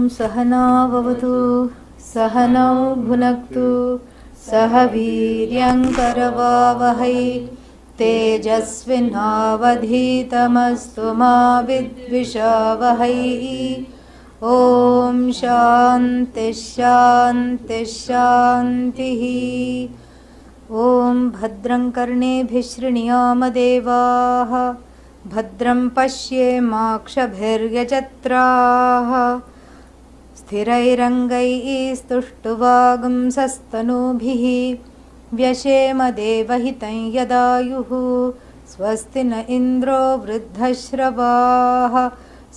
सहनाववतु सहनौ भुनक्तु सह वीर्यङ्करवावहै तेजस्विनावधीतमस्तु मा विद्विषावहै। ॐ शान्ति शान्ति शान्तिः। ॐ भद्रं कर्णेभिः शृणुयाम देवाः भद्रं पश्येमाक्षभिर्यजत्राः स्थिरैरङ्गैस्तुष्टुवागुंसस्तनूभिः व्यशेम देवहितं यदायुः। स्वस्ति न इन्द्रो वृद्धश्रवाः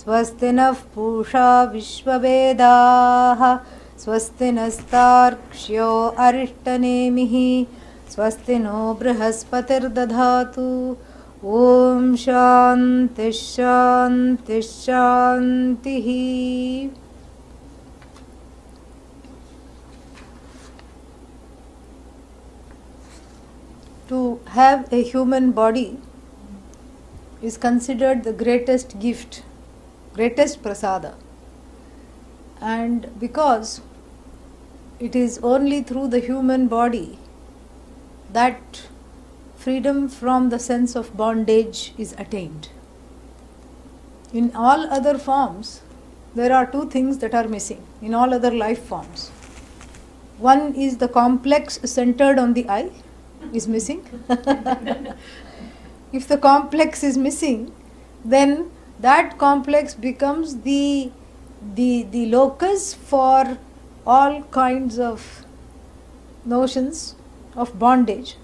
स्वस्ति नः पूषा विश्ववेदाः स्वस्ति नस्तार्क्ष्यो अरिष्टनेमिः स्वस्ति नो बृहस्पतिर्दधातु। ॐ शान्ति शान्ति शान्तिः। To have a human body is considered the greatest gift, greatest prasada. And because it is only through the human body that freedom from the sense of bondage is attained. In all other forms, there are two things that are missing, in all other life forms. One is the complex centered on the I is missing. If the complex is missing, then that complex becomes the locus for all kinds of notions of bondage.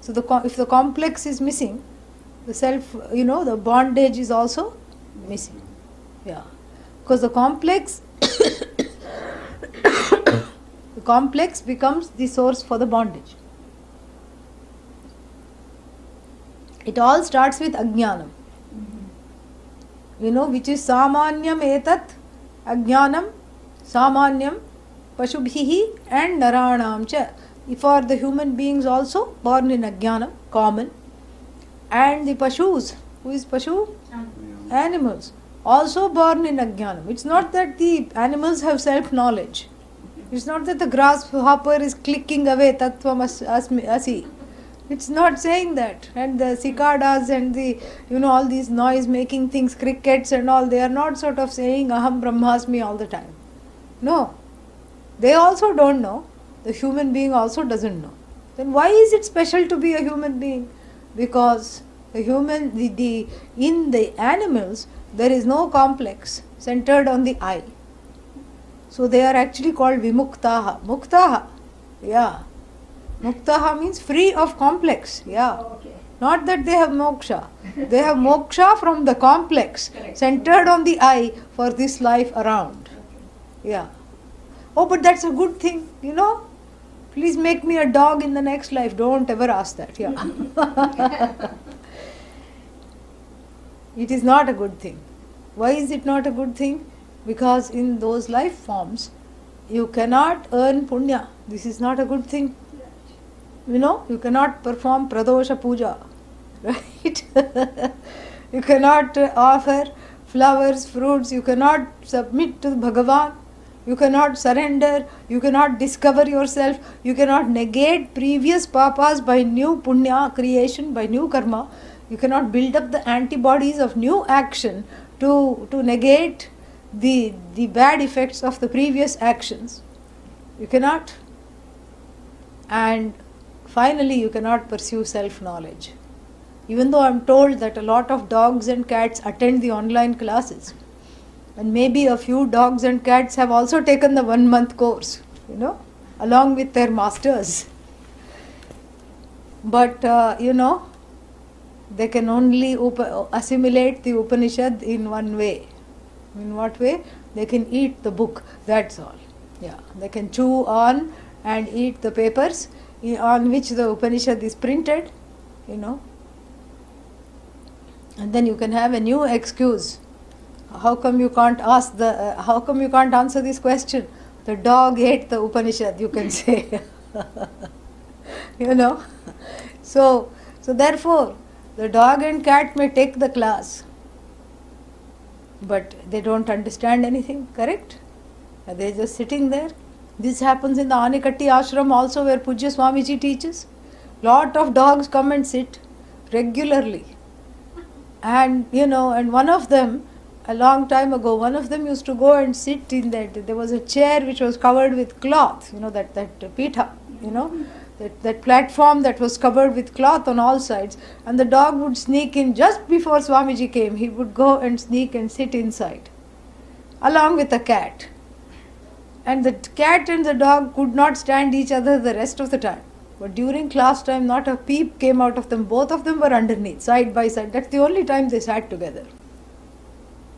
So if the complex is missing, the self, the bondage is also missing. Yeah, because the complex the complex becomes the source for the bondage. It all starts with ajnanam, which is samanyam etat ajnanam samanyam pashubhihi and naranam cha. For the human beings also born in ajnanam, common, and the pashus, who is pashu? Animals, also born in ajnanam. It's not that the animals have self-knowledge. It's not that the grasshopper is clicking away tattvam asmi asi. It's not saying that. And the cicadas and the, all these noise making things, crickets and all, they are not sort of saying aham brahmasmi all the time. No. They also don't know. The human being also doesn't know. Then why is it special to be a human being? Because the in the animals there is no complex centered on the I. So they are actually called vimuktaha. Muktaha. Yeah. Muktaha means free of complex. Yeah. Okay. Not that they have moksha. They have moksha from the complex centered on the I for this life around. Yeah. Oh, but that's a good thing, Please make me a dog in the next life. Don't ever ask that. Yeah. It is not a good thing. Why is it not a good thing? Because in those life forms, you cannot earn punya. This is not a good thing. You cannot perform pradosha puja. Right? You cannot offer flowers, fruits. You cannot submit to Bhagavan. You cannot surrender, you cannot discover yourself, you cannot negate previous papas by new punya creation, by new karma. You cannot build up the antibodies of new action to negate the bad effects of the previous actions. You cannot. And finally, you cannot pursue self-knowledge. Even though I am told that a lot of dogs and cats attend the online classes. And maybe a few dogs and cats have also taken the 1-month course, along with their masters. But, they can only assimilate the Upanishad in one way. In what way? They can eat the book, that's all. Yeah, they can chew on and eat the papers on which the Upanishad is printed, And then you can have a new excuse. How come you can't answer this question? The dog ate the Upanishad, you can say. So therefore, the dog and cat may take the class, but they don't understand anything, correct? Are they just sitting there? This happens in the Anikatti ashram also, where Pujya Swamiji teaches. Lot of dogs come and sit regularly. And and one of them, a long time ago, one of them used to go and sit in that. There was a chair which was covered with cloth, that pitha, that platform that was covered with cloth on all sides. And the dog would sneak in just before Swamiji came. He would go and sneak and sit inside, along with a cat. And the cat and the dog could not stand each other the rest of the time. But during class time, not a peep came out of them. Both of them were underneath, side by side. That's the only time they sat together.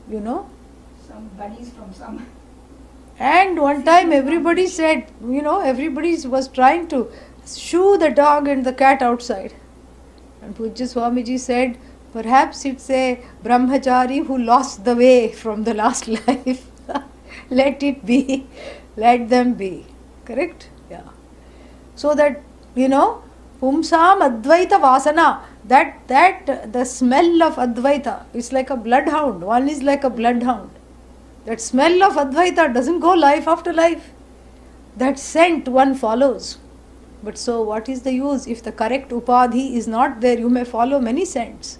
Some buddies from some. And one time everybody said, everybody was trying to shoo the dog and the cat outside. And Pujya Swamiji said, perhaps it's a brahmachari who lost the way from the last life. Let it be. Let them be. Correct? Yeah. So that, pumsam advaita vasana, that the smell of advaita is like a bloodhound. One is like a bloodhound. That smell of advaita doesn't go life after life. That scent one follows. But so what is the use? If the correct upadhi is not there, you may follow many scents.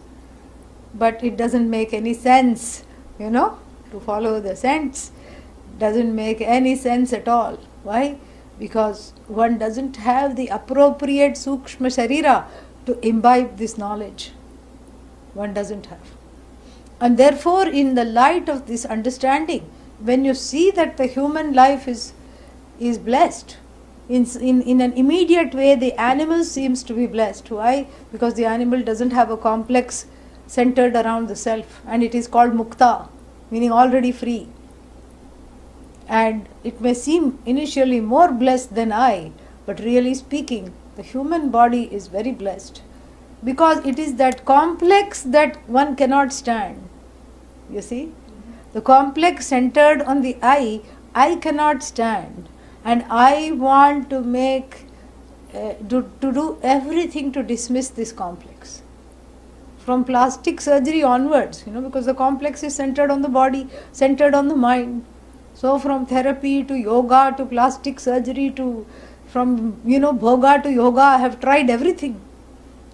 But it doesn't make any sense, to follow the scents. Doesn't make any sense at all. Why? Because one doesn't have the appropriate sukshma sharira to imbibe this knowledge. One doesn't have. And therefore, in the light of this understanding, when you see that the human life is blessed, in an immediate way, the animal seems to be blessed. Why? Because the animal doesn't have a complex centered around the self, and it is called mukta, meaning already free. And it may seem initially more blessed than I, but really speaking, the human body is very blessed, because it is that complex that one cannot stand. You see? The complex centered on the I cannot stand. And I want to do everything to dismiss this complex. From plastic surgery onwards, because the complex is centered on the body, centered on the mind. So from therapy to yoga to plastic surgery to from bhoga to yoga, I have tried everything.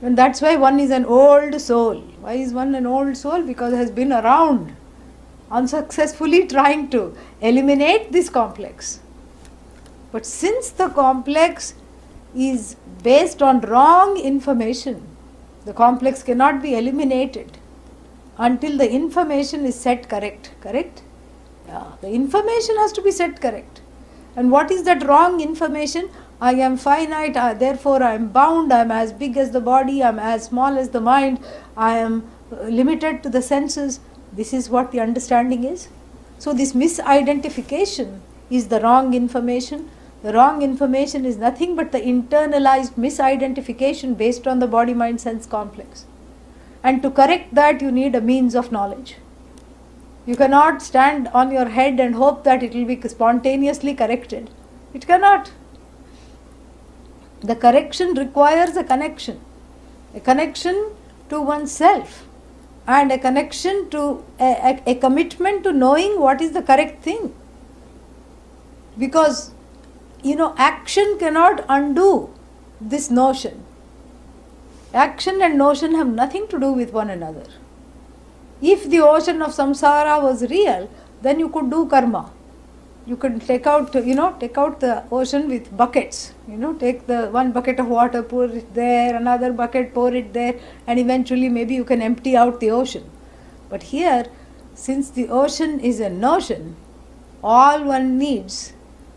And that's why one is an old soul. Why is one an old soul? Because it has been around, unsuccessfully trying to eliminate this complex. But since the complex is based on wrong information, the complex cannot be eliminated until the information is set correct. Correct? Yeah, the information has to be set correct. And what is that wrong information? I am finite, therefore I am bound, I am as big as the body, I am as small as the mind, I am limited to the senses. This is what the understanding is. So this misidentification is the wrong information. The wrong information is nothing but the internalized misidentification based on the body-mind sense complex. And to correct that, you need a means of knowledge. You cannot stand on your head and hope that it will be spontaneously corrected. It cannot. The correction requires a connection to oneself, and a connection to a commitment to knowing what is the correct thing. Because action cannot undo this notion. Action and notion have nothing to do with one another. If the ocean of samsara was real, then you could do karma. You could take out the ocean with buckets. Take the one bucket of water, pour it there, another bucket, pour it there, and eventually maybe you can empty out the ocean. But here, since the ocean is a notion, all one needs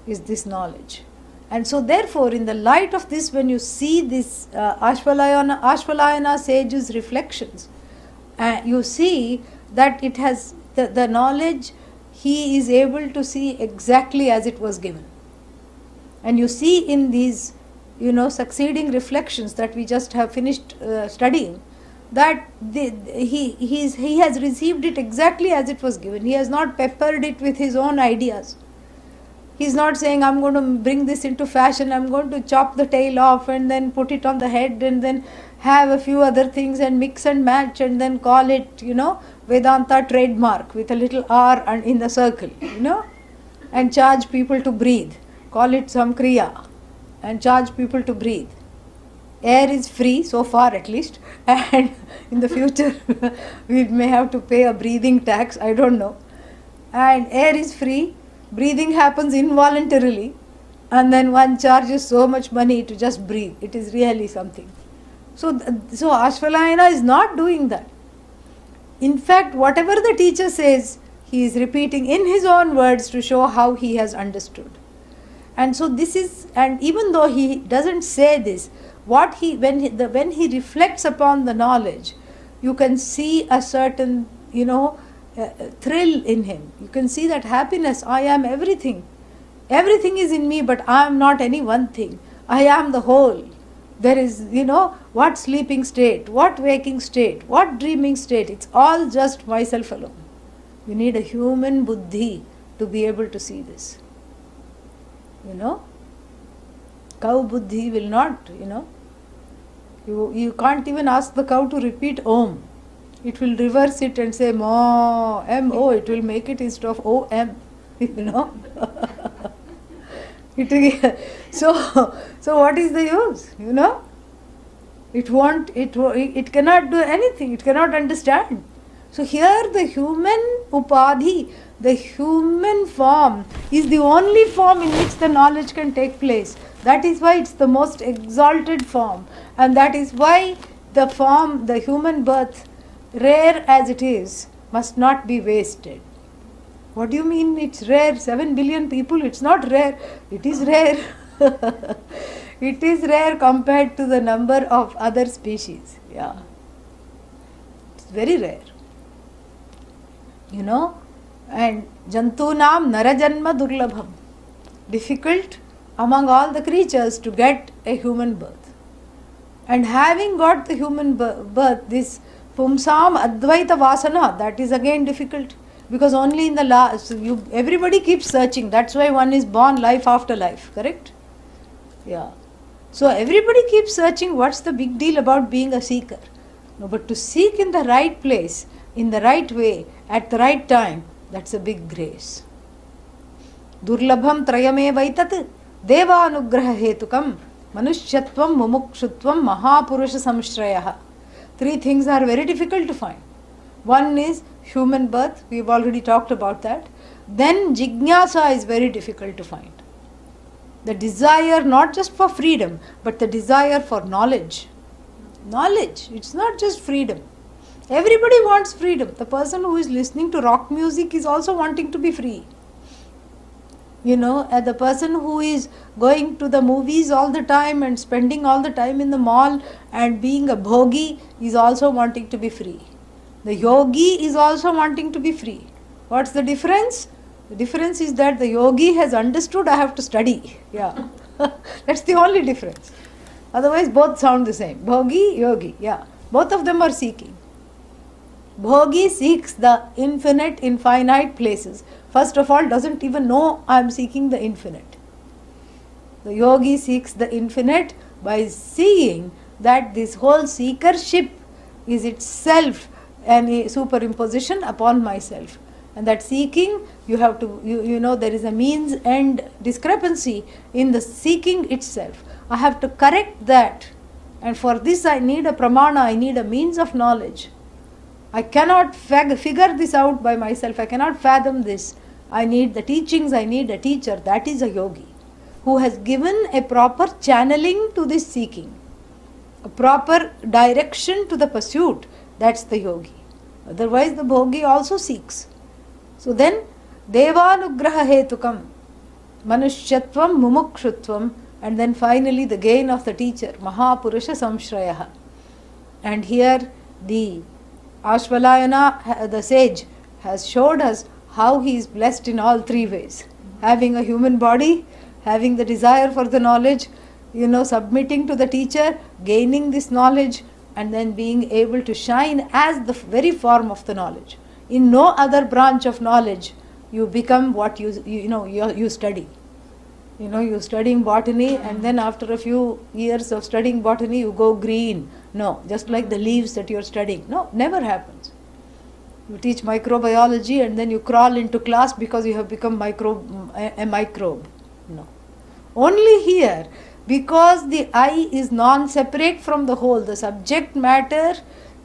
is this knowledge. And so therefore, in the light of this, when you see this Ashvalayana sage's reflections, you see that it has the knowledge, he is able to see exactly as it was given. And you see in these, succeeding reflections that we just have finished studying, that he has received it exactly as it was given. He has not peppered it with his own ideas. He is not saying, I'm going to bring this into fashion, I'm going to chop the tail off and then put it on the head and then have a few other things and mix and match and then call it, Vedanta trademark with a little R and in the circle, and charge people to breathe. Call it some kriya and charge people to breathe. Air is free, so far at least, and in the future we may have to pay a breathing tax, I don't know. And air is free, breathing happens involuntarily, and then one charges so much money to just breathe. It is really something. So Ashvalayana is not doing that. In fact, whatever the teacher says, he is repeating in his own words to show how he has understood. And so this is, and even though he doesn't say this, when he reflects upon the knowledge, you can see a certain, thrill in him. You can see that happiness. I am everything. Everything is in me, but I am not any one thing. I am the whole. There is, what sleeping state, what waking state, what dreaming state. It's all just myself alone. You need a human buddhi to be able to see this. Cow buddhi will not, You can't even ask the cow to repeat Om. It will reverse it and say Mo, M-O. It will make it instead of O-M, So what is the use, It cannot do anything. It cannot understand. So here the human upadhi, the human form is the only form in which the knowledge can take place. That is why it's the most exalted form. And that is why the human birth, rare as it is, must not be wasted. What do you mean it's rare? 7 billion people, it's not rare. It is rare. It is rare compared to the number of other species. Yeah. It's very rare. And jantunam narajanma durlabham. Difficult among all the creatures to get a human birth. And having got the human birth, this pumsam advaita vasana, that is again difficult. Because only in the last, everybody keeps searching. That's why one is born life after life, correct? Yeah. So everybody keeps searching. What's the big deal about being a seeker? No, but to seek in the right place, in the right way, at the right time, that's a big grace. Durlabham trayame vaitat devanugraha hetukam manusyatvam mumukshutvam mahapurusha samshrayah. 3 things are very difficult to find. One is human birth, we've already talked about that. Then jignasa is very difficult to find. The desire not just for freedom, but the desire for knowledge. Knowledge, it's not just freedom. Everybody wants freedom. The person who is listening to rock music is also wanting to be free. And the person who is going to the movies all the time and spending all the time in the mall and being a bhogi is also wanting to be free. The yogi is also wanting to be free. What's the difference? The difference is that the yogi has understood I have to study. Yeah. That's the only difference. Otherwise both sound the same. Bhogi, yogi. Yeah. Both of them are seeking. Bhogi seeks the infinite in finite places. First of all, doesn't even know I am seeking the infinite. The yogi seeks the infinite by seeing that this whole seekership is itself a superimposition upon myself. And that seeking, you have to, there is a means end discrepancy in the seeking itself. I have to correct that. And for this I need a pramana, I need a means of knowledge. I cannot figure this out by myself. I cannot fathom this. I need the teachings, I need a teacher. That is a yogi who has given a proper channeling to this seeking, a proper direction to the pursuit. That's the yogi. Otherwise the bhogi also seeks. So then, devanugraha hetukam, manushyatvam mumukshutvam, and then finally the gain of the teacher, mahapurusha samshrayah. And here the Ashvalayana, the sage, has showed us how he is blessed in all 3 ways. Having a human body, having the desire for the knowledge, submitting to the teacher, gaining this knowledge, and then being able to shine as the very form of the knowledge. In no other branch of knowledge you become what you study. You're studying botany, and then after a few years of studying botany you go green. No, just like the leaves that you're studying. No, never happens. You teach microbiology and then you crawl into class because you have become a microbe. No. Only here, because the I is non-separate from the whole, the subject matter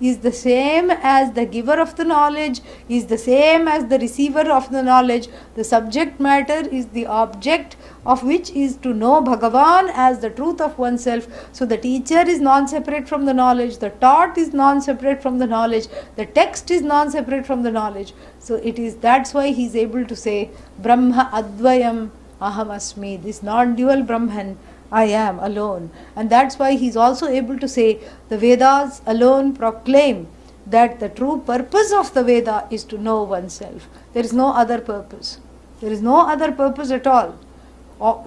is the same as the giver of the knowledge, is the same as the receiver of the knowledge. The subject matter is the object of which is to know Bhagavan as the truth of oneself. So the teacher is non-separate from the knowledge, the taught is non-separate from the knowledge, the text is non-separate from the knowledge. So that's why he is able to say Brahma Advayam Aham Asmi, this non-dual Brahman, I am alone. And that's why he is also able to say the Vedas alone proclaim that the true purpose of the Veda is to know oneself. There is no other purpose. There is no other purpose at all.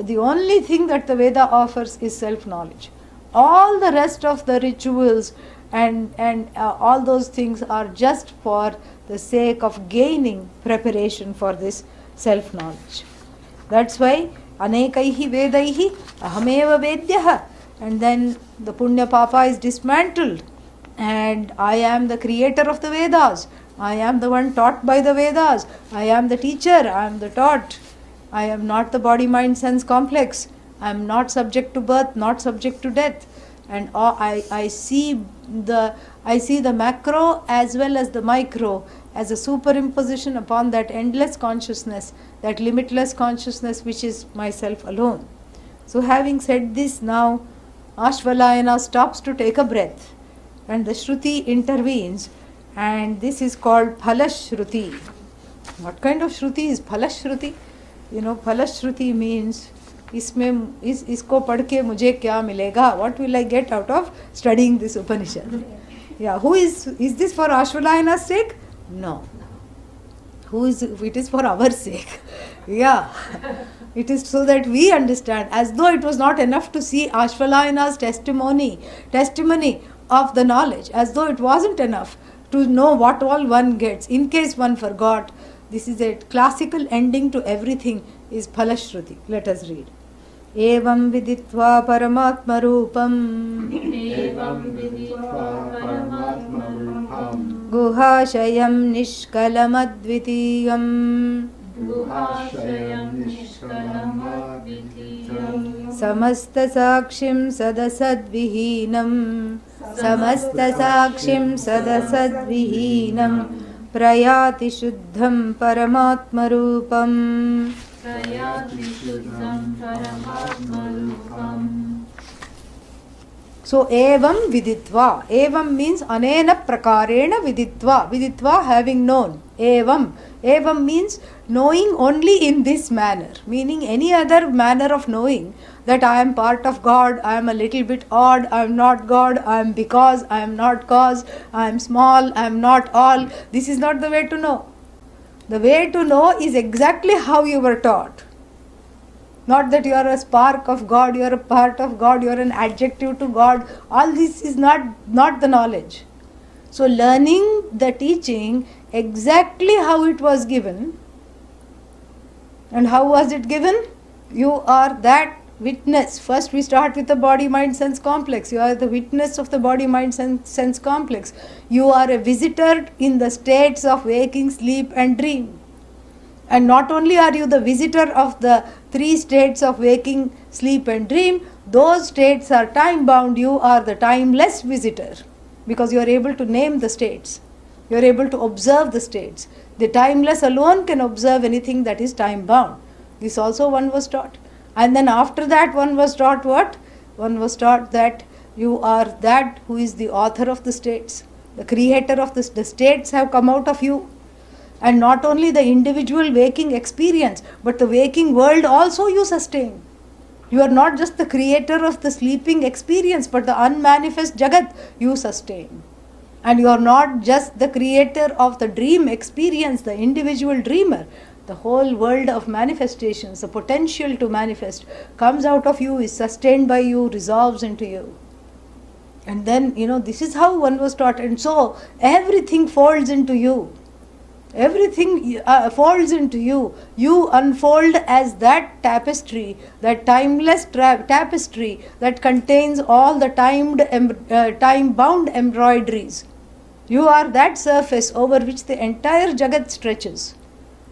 The only thing that the Veda offers is self-knowledge. All the rest of the rituals and all those things are just for the sake of gaining preparation for this self-knowledge. That's why Anekaihi Vedaihi Ahameva Vedyah, and then the Punya Papa is dismantled, and I am the creator of the Vedas. I am the one taught by the Vedas. I am the teacher. I am the taught. I am not the body, mind, sense complex. I am not subject to birth, not subject to death. And I see the macro as well as the micro as a superimposition upon that endless consciousness, that limitless consciousness which is myself alone. So having said this, now Ashvalayana stops to take a breath and the Shruti intervenes, and this is called Phalashruti. What kind of Shruti is Phalashruti? Phalashruti means इसको पढ़ के मुझे क्या मिलेगा? What will I get out of studying this Upanishad? Yeah, is this for Ashvalayana's sake? No. It is for our sake. Yeah. It is so that we understand, as though it was not enough to see Ashvalayana's testimony of the knowledge, as though it wasn't enough to know what all one gets, in case one forgot. This is a classical ending to everything, is Phalashruti. Let us read. Evam viditva paramatma rupam guhashayam nishkalamadvitiyam samasta sakshim sadasadvihinam prayati shuddham paramatma rupam. So evam viditva. Evam means anena prakarena viditva. Viditva, having known. Evam. Evam means knowing only in this manner. Meaning any other manner of knowing that I am part of God, I am a little bit odd, I am not God, I am because, I am not cause, I am small, I am not all. This is not the way to know. The way to know is exactly how you were taught. Not that you are a spark of God, you are a part of God, you are an adjective to God. All this is not the knowledge. So learning the teaching exactly how it was given. And how was it given? You are that witness. First we start with the body, mind, sense complex. You are the witness of the body, mind, sense complex. You are a visitor in the states of waking, sleep and dream. And not only are you the visitor of the three states of waking, sleep and dream, those states are time bound. You are the timeless visitor because you are able to name the states. You are able to observe the states. The timeless alone can observe anything that is time bound. This also one was taught. And then after that one was taught what? One was taught that you are that who is the author of the states. The creator of the states have come out of you. And not only the individual waking experience, but the waking world also you sustain. You are not just the creator of the sleeping experience, but the unmanifest Jagat you sustain. And you are not just the creator of the dream experience, the individual dreamer. The whole world of manifestations, the potential to manifest, comes out of you, is sustained by you, resolves into you. And then, this is how one was taught. And so, everything folds into you. Everything folds into you. You unfold as that tapestry, that timeless tapestry that contains all the time-bound embroideries. You are that surface over which the entire Jagat stretches,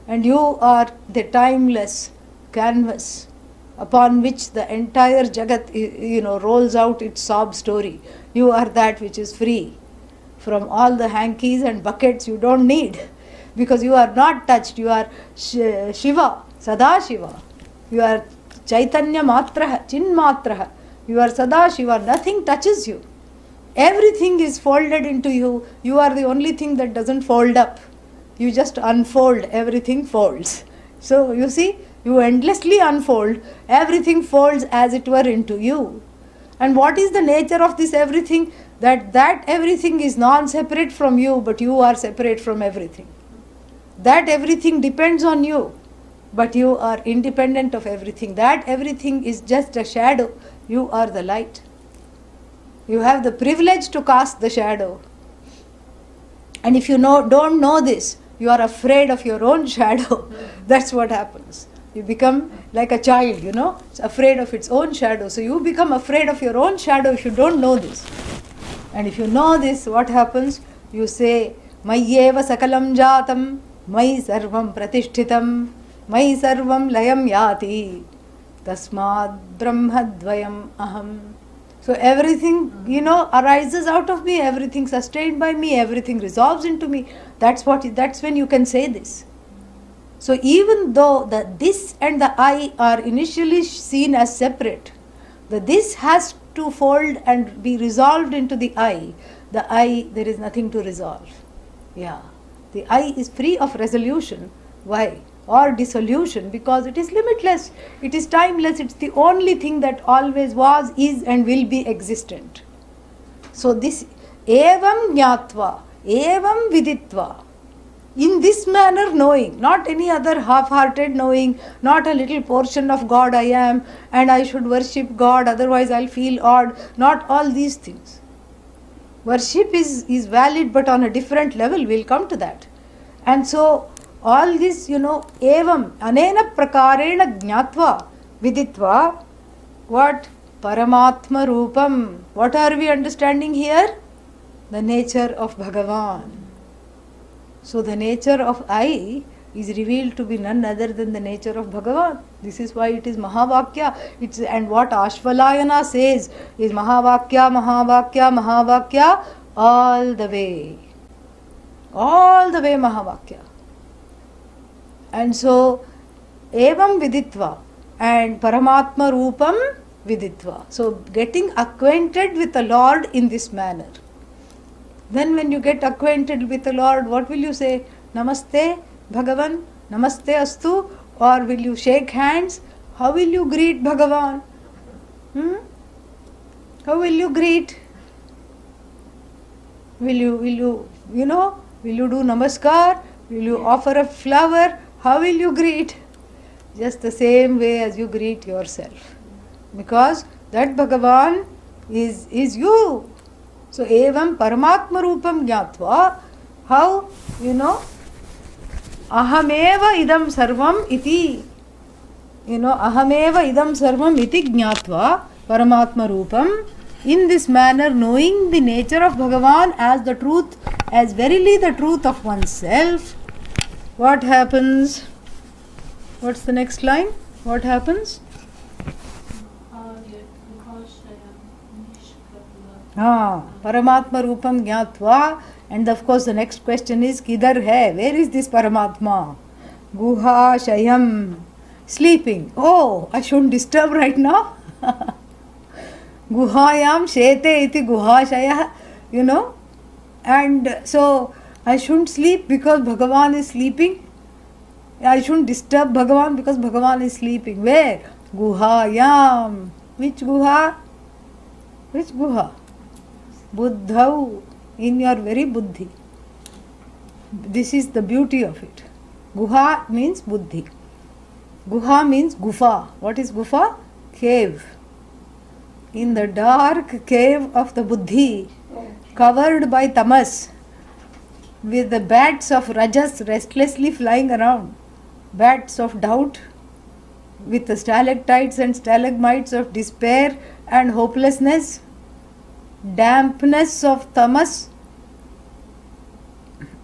and you are the timeless canvas upon which the entire Jagat rolls out its sob story. You are that which is free from all the hankies and buckets you don't need, because you are not touched. You are Shiva, Sada Shiva. You are Chaitanya Matraha, Chin Matraha. You are Sada Shiva. Nothing touches you. Everything is folded into you. You are the only thing that doesn't fold up. You just unfold, everything folds. So you see, you endlessly unfold, everything folds as it were into you. And what is the nature of this everything? That everything is non-separate from you, but you are separate from everything. That everything depends on you, but you are independent of everything. That everything is just a shadow. You are the light. You have the privilege to cast the shadow. And if you don't know this, you are afraid of your own shadow. That's what happens. You become like a child, it's afraid of its own shadow. So you become afraid of your own shadow if you don't know this. And if you know this, what happens? You say, Mayyeva sakalam jatam, Mai sarvam pratishtitam, Mai sarvam layam yati, Tasmad brahmadvayam aham. So everything, arises out of me, everything sustained by me, everything resolves into me. That's when you can say this. So even though the this and the I are initially seen as separate, the this has to fold and be resolved into the I, there is nothing to resolve. Yeah. The I is free of resolution. Why? Or dissolution, because it is limitless, it is timeless, it's the only thing that always was, is and will be existent. So this evam jnatva, evam viditva, in this manner knowing, not any other half-hearted knowing, not a little portion of God I am and I should worship God, otherwise I'll feel odd, not all these things. Worship is valid, but on a different level, we'll come to that. And so all this, evam, anena prakarena jnatva, viditva, what? Paramatma Rupam. What are we understanding here? The nature of Bhagavan. So the nature of I is revealed to be none other than the nature of Bhagavan. This is why it is Mahavakya. And what Ashvalayana says is Mahavakya, Mahavakya, Mahavakya, all the way. All the way Mahavakya. And so, evam viditva and Paramatma Rupam viditva. So, getting acquainted with the Lord in this manner. Then when you get acquainted with the Lord, what will you say? Namaste Bhagavan, Namaste Astu, or will you shake hands? How will you greet Bhagavan? How will you greet? Will you do namaskar? Will you offer a flower? How will you greet? Just the same way as you greet yourself. Because that Bhagavan is you. So, evam paramatma rupam jnatva, how, ahameva idam sarvam iti, ahameva idam sarvam iti jnatva, paramatma rupam, in this manner knowing the nature of Bhagavan as the truth, as verily the truth of oneself, what happens? What's the next line? What happens? Paramatma Rupam Jnatva. And of course the next question is, Kidhar hai? Where is this Paramatma? Guha Shayam. Sleeping. Oh, I shouldn't disturb right now. Guhayam Shete iti Guha Shaya. And so I shouldn't sleep because Bhagavan is sleeping. I shouldn't disturb Bhagavan because Bhagavan is sleeping. Where? Guhayam. Which Guha? Which Guha? Buddhau, in your very buddhi. This is the beauty of it. Guha means buddhi. Guha means gufa. What is gufa? Cave. In the dark cave of the buddhi, covered by tamas, with the bats of rajas restlessly flying around, bats of doubt, with the stalactites and stalagmites of despair and hopelessness, dampness of tamas,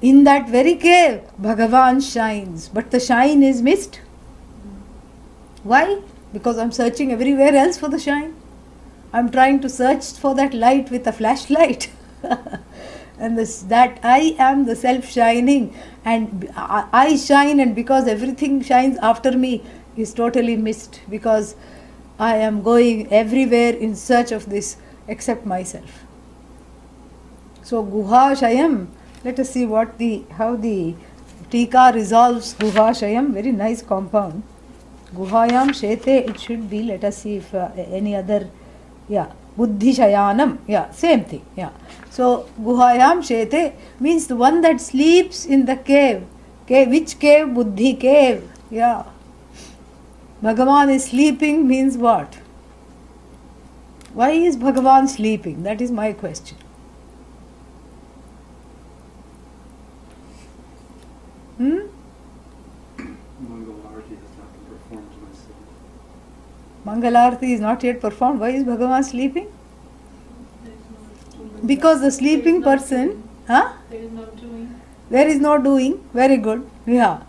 In that very cave, Bhagavan shines, but the shine is missed. Why? Because I'm searching everywhere else for the shine. I'm trying to search for that light with a flashlight. And that I am the self shining, and I shine, and because everything shines after me is totally missed, because I am going everywhere in search of this except myself. So Guha Shayam, let us see how the Tika resolves Guha Shayam. Very nice compound. Guhayam Shete, it should be, let us see if any other, Buddhi Shayanam, same thing, So Guhayam Shete means the one that sleeps in the cave. Which cave? Buddhi cave, Bhagavan is sleeping means what? Why is Bhagavan sleeping? That is my question. Mangalarti has not been performed myself. Mangalarti is not yet performed. Why is Bhagavan sleeping? Because the sleeping person, There is no doing. there is no doing. Very good. Yeah,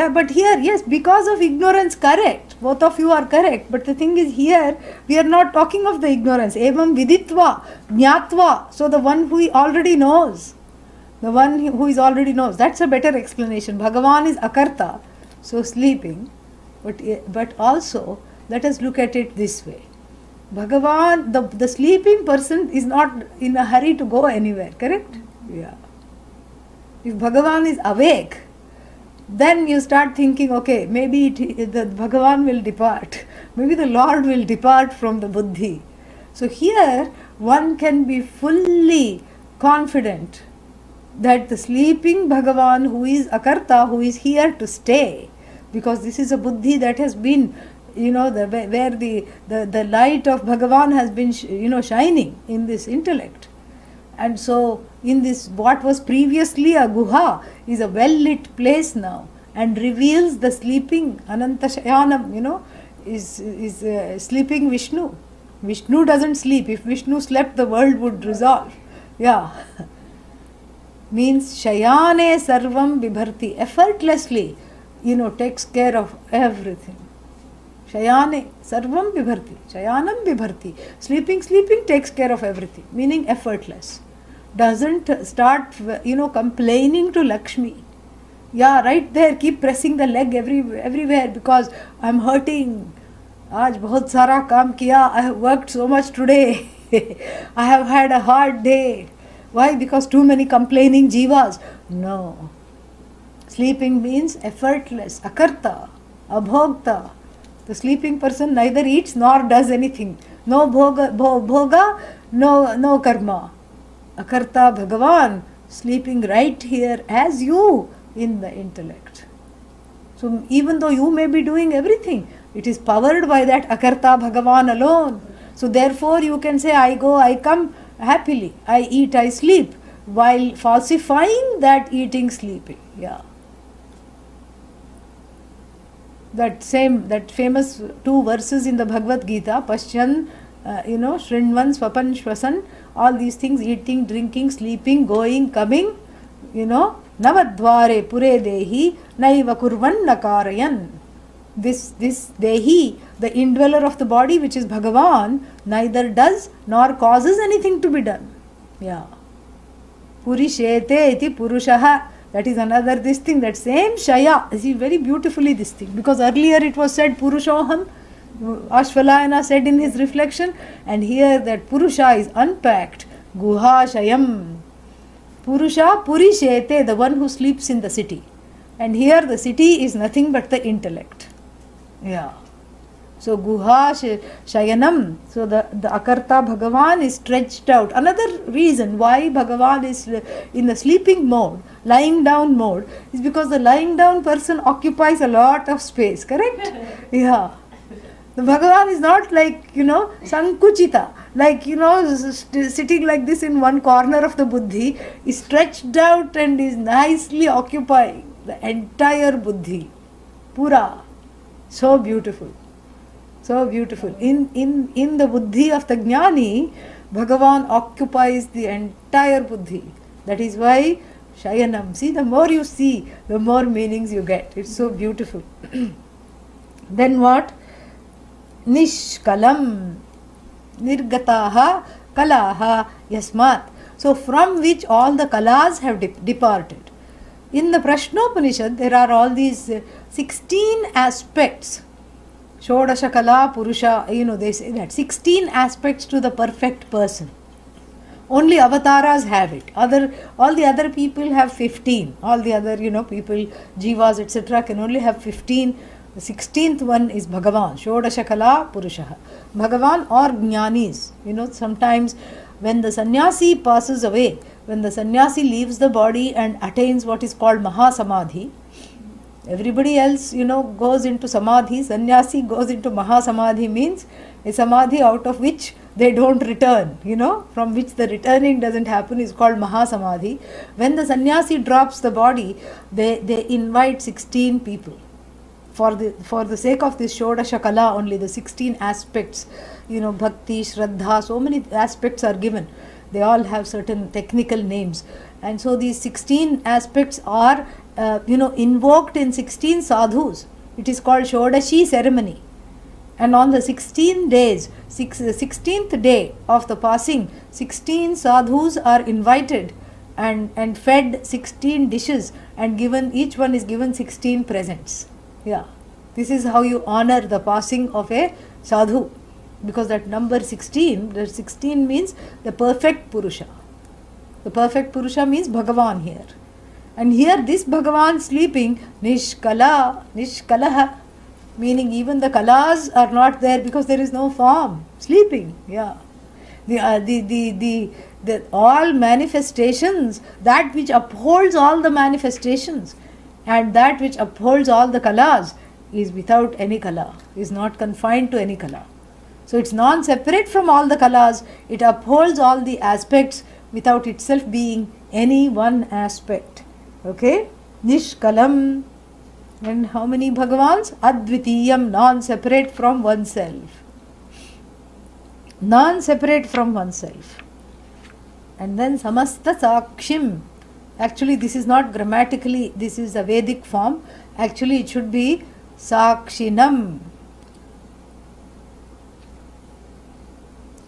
but here, yes, because of ignorance, correct. Both of you are correct. But the thing is, here, we are not talking of the ignorance. Evam viditva, jnatva. So the one who already knows. The one who is already knows. That's a better explanation. Bhagavan is akarta, so sleeping. But also, let us look at it this way. Bhagavan, the sleeping person is not in a hurry to go anywhere, correct? Yeah. If Bhagavan is awake, then you start thinking, okay, maybe the Bhagavan will depart. Maybe the Lord will depart from the buddhi. So here, one can be fully confident that the sleeping Bhagavan, who is akarta, who is here to stay, because this is a buddhi that has been, where the light of Bhagavan has been, shining in this intellect. And so, in this, what was previously a guha is a well-lit place now, and reveals the sleeping Ananta Shayanam, is sleeping Vishnu. Vishnu doesn't sleep. If Vishnu slept, the world would resolve. Means Shayane Sarvam Vibharti, effortlessly, takes care of everything. Shayane Sarvam Vibharti, Shayanam Vibharti. Sleeping takes care of everything, meaning effortless. Doesn't start, complaining to Lakshmi. Right there, keep pressing the leg everywhere because I'm hurting. Aaj bahut sara kaam kiya, I have worked so much today. I have had a hard day. Why? Because too many complaining jivas. No. Sleeping means effortless, akarta, abhogta. The sleeping person neither eats nor does anything. No bhoga, no karma. Akarta Bhagavan, sleeping right here as you in the intellect. So even though you may be doing everything, it is powered by that akarta Bhagavan alone. So therefore you can say, I go, I come happily, I eat, I sleep, while falsifying that eating, sleeping. That famous two verses in the Bhagavad Gita, Pashyan, Shrinvan, Swapan, Shwasan, all these things, eating, drinking, sleeping, going, coming, Navadvare Pure Dehi, Naiva Kurvan Nakarayan. This Dehi, the indweller of the body, which is Bhagavan, neither does nor causes anything to be done. Purishete iti Purushaha. That is another this thing, that same Shaya. See very beautifully this thing. Because earlier it was said Purushoham, Ashvalayana said in his reflection, and here that Purusha is unpacked. Guha Shayam. Purusha Purishete, the one who sleeps in the city. And here the city is nothing but the intellect. So Guha Shayanam. So the Akarta Bhagavan is stretched out. Another reason why Bhagavan is in the sleeping mode, lying down mode, is because the lying down person occupies a lot of space, correct? The Bhagavan is not like, Sankuchita, like, sitting like this in one corner of the buddhi, is stretched out and is nicely occupying the entire buddhi. Pura. So beautiful. So beautiful. In the buddhi of the jnani, Bhagavan occupies the entire buddhi. That is why Shayanam. See, the more you see, the more meanings you get. It's so beautiful. Then what? Nishkalam. Nirgataha kalaha yasmat. So from which all the kalas have departed. In the Prashnopanishad, there are all these 16 aspects. Shodasha kala purusha, they say that 16 aspects to the perfect person. Only avatars have it. All the other people have 15. All the other, people, jivas, etc. can only have 15. The 16th one is Bhagavan, Shodasha kala purusha. Bhagavan or Jnanis. Sometimes when the sannyasi passes away, when the sannyasi leaves the body and attains what is called Mahasamadhi, everybody else, goes into Samadhi. Sannyasi goes into Mahasamadhi, means a Samadhi out of which they don't return, from which the returning doesn't happen, is called Mahasamadhi. When the sannyasi drops the body, they invite 16 people. For the sake of this Shodasha Kala, only the 16 aspects, Bhakti, Shraddha, so many aspects are given. They all have certain technical names. And so these 16 aspects are, invoked in 16 sadhus. It is called Shodashi ceremony. And on the 16 days, 16th day of the passing, 16 sadhus are invited and fed 16 dishes and given, each one is given 16 presents. Yeah, this is how you honor the passing of a sadhu. Because that number 16, the 16 means the perfect Purusha. The perfect Purusha means Bhagavan here. And here this Bhagavan sleeping, Nishkalaha, meaning even the kalas are not there because there is no form. Sleeping, yeah. The all manifestations, that which upholds all the manifestations and that which upholds all the kalas is without any kala, is not confined to any kala. So it's non-separate from all the kalas. It upholds all the aspects without itself being any one aspect. Okay? Nishkalam. And how many Bhagavans? Advitiyam, non-separate from oneself. Non-separate from oneself. And then Samasta Sakshim. Actually, this is not grammatically, this is a Vedic form. Actually, it should be Sakshinam.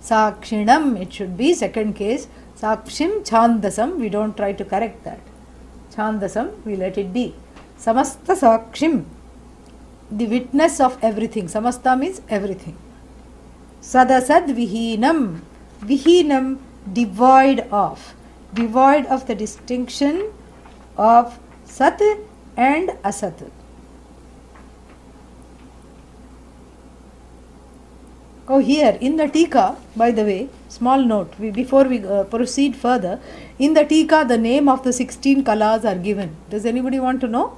Sakshinam, it should be second case. Sakshim Chandasam, we don't try to correct that. Chandasam, we let it be. Samasta Sakshim, the witness of everything. Samasta means everything. Sadasad Vihinam, Vihinam, devoid of the distinction of Sat and Asat. Oh, here in the Tika, by the way, small note, before we proceed further, in the Tika the name of the 16 kalas are given. Does anybody want to know?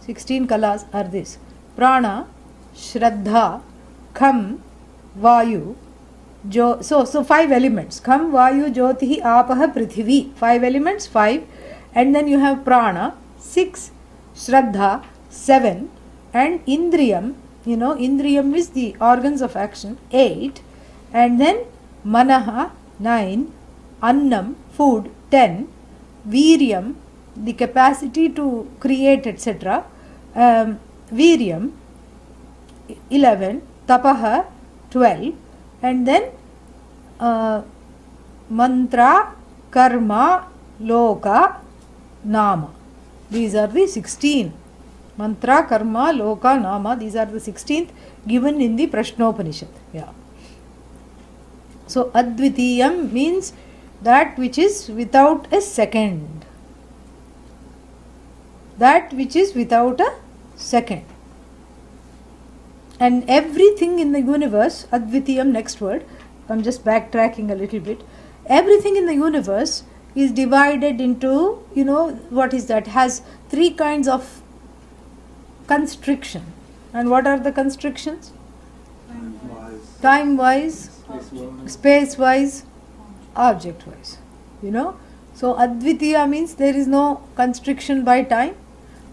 16 kalas are this: Prana, Shraddha, Kham, Vayu, so 5 elements. Kham, Vayu, Jyotihi, Apaha, Prithivi. 5 elements, 5. And then you have Prana, 6, Shraddha, 7, and Indriyam. Indriyam is the organs of action, 8. And then Manaha, 9. Annam, food, 10. Viryam, the capacity to create, etc. Viryam, 11. Tapaha, 12. And then Mantra, Karma, Loka, Nama. These are the 16. Mantra, Karma, Loka, Nama. These are the 16th given in the Prashnopanishad. Yeah. So Advitiyam means that which is without a second. That which is without a second. And everything in the universe, Advitiyam, next word, I'm just backtracking a little bit. Everything in the universe is divided into, what is that? Has 3 kinds of constriction. And what are the constrictions? Time-wise, space-wise, object-wise. So Advitiya means there is no constriction by time,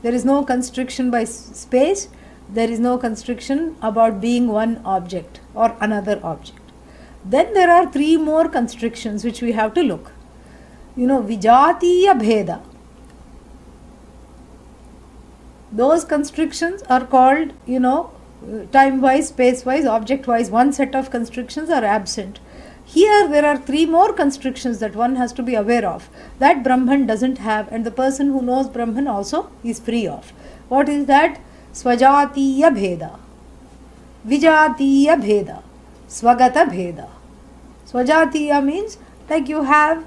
there is no constriction by space, there is no constriction about being one object or another object. Then there are 3 more constrictions which we have to look. Vijatiya Bheda. Those constrictions are called, time-wise, space-wise, object-wise, one set of constrictions are absent. Here there are 3 more constrictions that one has to be aware of, that Brahman doesn't have, and the person who knows Brahman also is free of. What is that? Swajatiya Bheda, Vijatiya Bheda, Swagata Bheda. Swajatiya means like you have,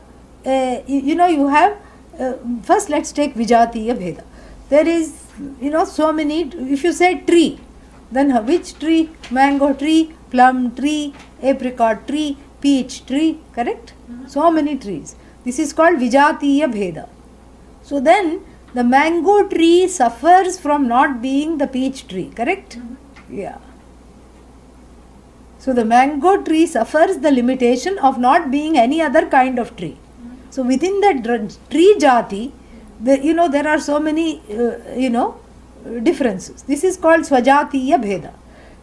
first let's take Vijatiya Bheda. There is, so many, if you say tree, then which tree? Mango tree, plum tree, apricot tree, peach tree, correct? So many trees. This is called Vijatiya Bheda. So then the mango tree suffers from not being the peach tree, correct? Yeah. So the mango tree suffers the limitation of not being any other kind of tree. So within that tree jati, there are so many, differences. This is called Swajatiya Bheda.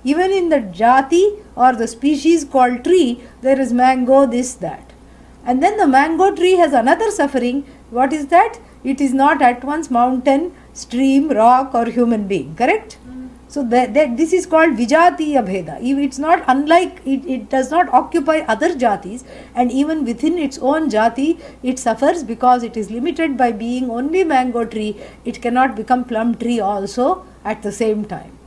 Even in the jati or the species called tree, there is mango, this, that. And then the mango tree has another suffering. What is that? It is not at once mountain, stream, rock or human being, correct? So this is called Vijatiya Bheda. It's not unlike, it does not occupy other jatis, and even within its own jati, it suffers because it is limited by being only mango tree. It cannot become plum tree also at the same time.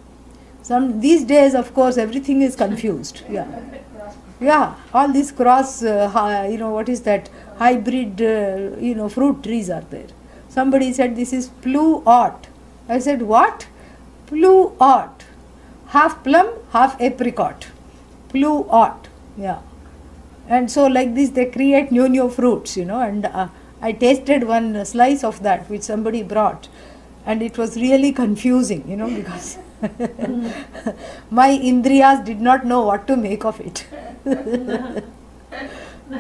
These days, of course, everything is confused. Yeah, all these cross, what is that? Hybrid, fruit trees are there. Somebody said this is pluot. I said, what? Pluot. Half plum, half apricot. Pluot. Yeah. And so like this they create new fruits, and I tasted one slice of that which somebody brought, and it was really confusing, because my indriyas did not know what to make of it.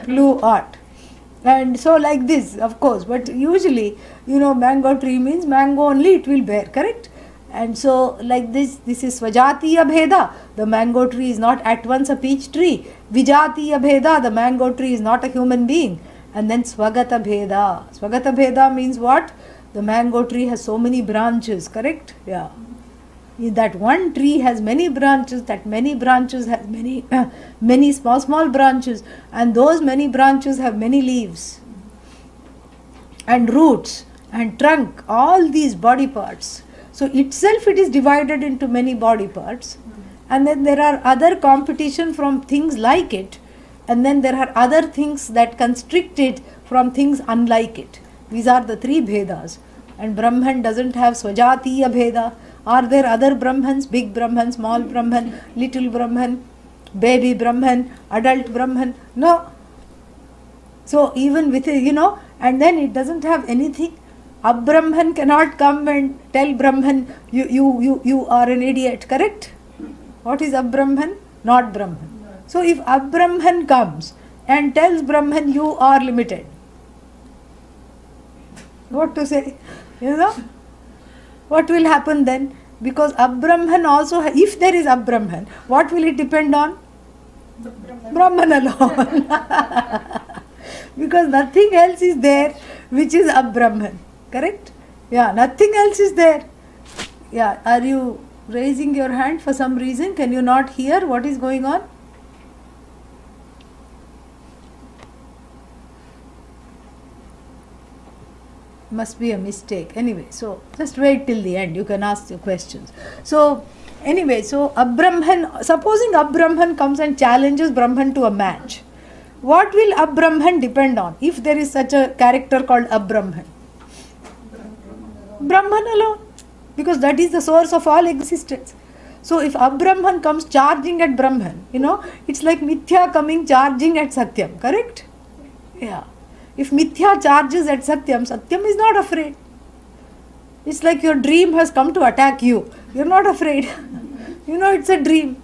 Pluot. And so like this, of course, but usually, mango tree means mango only it will bear, correct? And so like this is Swajatiya Bheda, the mango tree is not at once a peach tree. Vijatiya Bheda, the mango tree is not a human being. And then Swagata Bheda. Swagata Bheda means what? The mango tree has so many branches, correct? Yeah. That one tree has many branches, that many branches has many small branches, and those many branches have many leaves and roots and trunk, all these body parts. So itself it is divided into many body parts, and then there are other competition from things like it, and then there are other things that constrict it from things unlike it. These are the 3 Bhedas, and Brahman doesn't have Swajatiya Bheda. Are there other Brahmans, big Brahman, small Brahman, little Brahman, baby Brahman, adult Brahman? No. So even with, and then it doesn't have anything. Brahman cannot come and tell Brahman, you are an idiot, correct? What is Brahman? Not Brahman. So if Brahman comes and tells Brahman, you are limited, what to say? What will happen then? Because Brahman also, if there is Brahman, what will it depend on? Brahman alone. Because nothing else is there which is Brahman. Correct? Yeah, nothing else is there. Yeah, are you raising your hand for some reason? Can you not hear what is going on? Must be a mistake. Anyway, so just wait till the end. You can ask your questions. So, anyway, so Brahman, supposing Brahman comes and challenges Brahman to a match, what will Brahman depend on if there is such a character called Brahman? Brahman alone, because that is the source of all existence. So if Brahman comes charging at Brahman, it's like Mithya coming charging at Satyam, correct? Yeah. If Mithya charges at Satyam, Satyam is not afraid. It's like your dream has come to attack you. You're not afraid. It's a dream.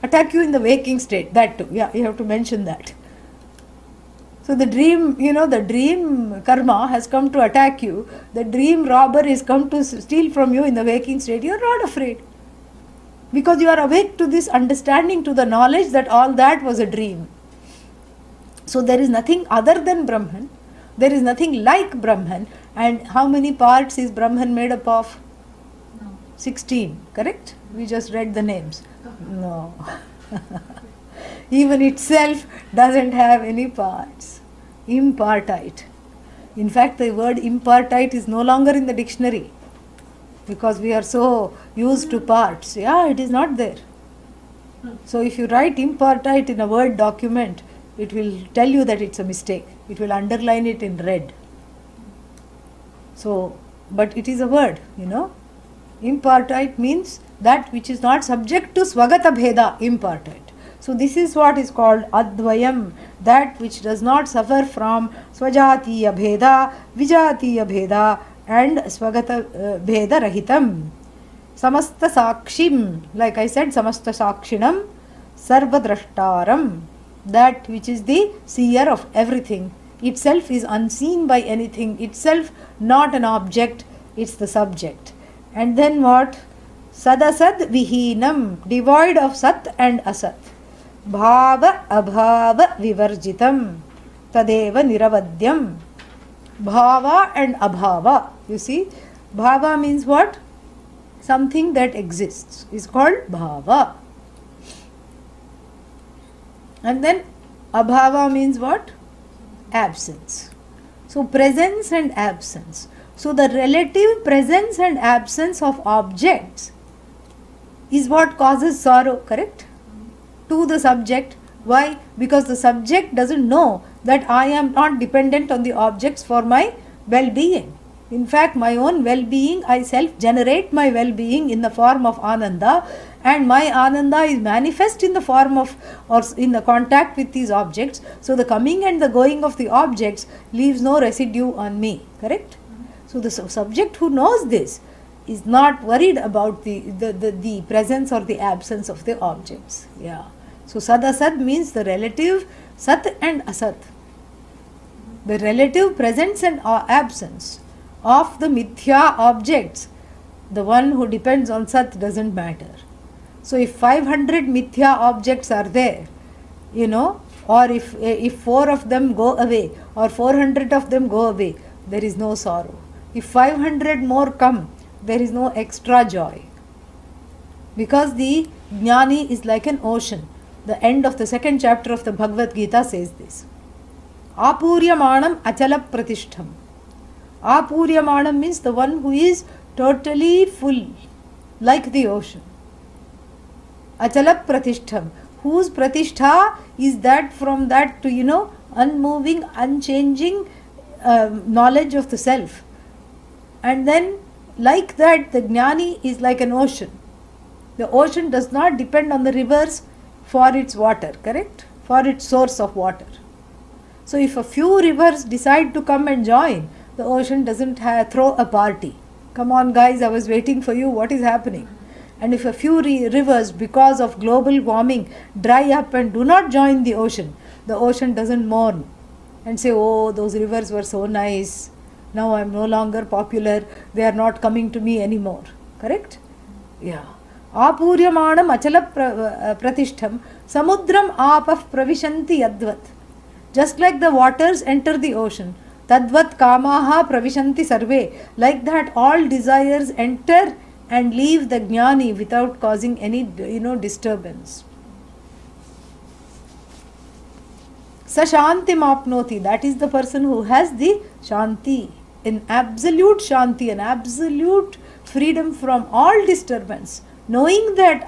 Attack you in the waking state, that too. Yeah, you have to mention that. So the dream, the dream karma has come to attack you. The dream robber is come to steal from you in the waking state. You are not afraid. Because you are awake to this understanding, to the knowledge that all that was a dream. So there is nothing other than Brahman There is nothing like Brahman. And how many parts is Brahman made up of? No. 16, correct? We just read the names. No. Even itself doesn't have any parts. Impartite. In fact, the word impartite is no longer in the dictionary because we are so used to parts. Yeah, it is not there. So if you write impartite in a Word document, it will tell you that it's a mistake. It will underline it in red. So, but it is a word, Impartite means that which is not subject to Swagata Bheda, impartite. So this is what is called Advayam, that which does not suffer from Swajatiya Bheda, Vijatiya Bheda and Swagata Bheda Rahitam. Samasta Sakshim, like I said, Samasta Sakshinam, Sarvadrashtaram, that which is the seer of everything. Itself is unseen by anything, itself not an object, it's the subject. And then what? Sadasad Vihinam, devoid of Sat and Asat. Bhava Abhava Vivarjitam, Tadeva Niravadyam. Bhava and Abhava. You see, Bhava means what? Something that exists is called Bhava. And then Abhava means what? Absence. So presence and absence. So the relative presence and absence of objects is what causes sorrow, correct? To the subject. Why? Because the subject doesn't know that I am not dependent on the objects for my well-being. In fact, my own well-being, I self-generate my well-being in the form of Ananda, and my Ananda is manifest in the form of or in the contact with these objects. So the coming and the going of the objects leaves no residue on me, correct? So the subject who knows this is not worried about the presence or the absence of the objects. Yeah. So Sadasad means the relative Sat and Asat. The relative presence and absence of the mithya objects. The one who depends on Sat doesn't matter. So if 500 mithya objects are there, or if 4 of them go away or 400 of them go away, there is no sorrow. If 500 more come, there is no extra joy. Because the jnani is like an ocean. The end of the 2nd chapter of the Bhagavad Gita says this. Apuryamanam achala pratishtham. Apuryamanam means the one who is totally full, like the ocean. Achala pratishtham, whose pratishtha is that from that to, unmoving, unchanging knowledge of the self. And then, like that, the jnani is like an ocean. The ocean does not depend on the rivers for its water, correct? For its source of water. So if a few rivers decide to come and join, the ocean doesn't throw a party. Come on guys, I was waiting for you, what is happening? And if a few rivers, because of global warming, dry up and do not join the ocean doesn't mourn and say, oh, those rivers were so nice, now I am no longer popular, they are not coming to me anymore. Correct? Yeah. Apuryamanam achala pratishtham samudram apah pravishanti yadvat. Just like the waters enter the ocean, tadvat kamaha pravishanti sarve. Like that, all desires enter and leave the jnani without causing any disturbance. Sa shanti mapnoti, that is the person who has the shanti, an absolute shanti, an absolute freedom from all disturbance, knowing that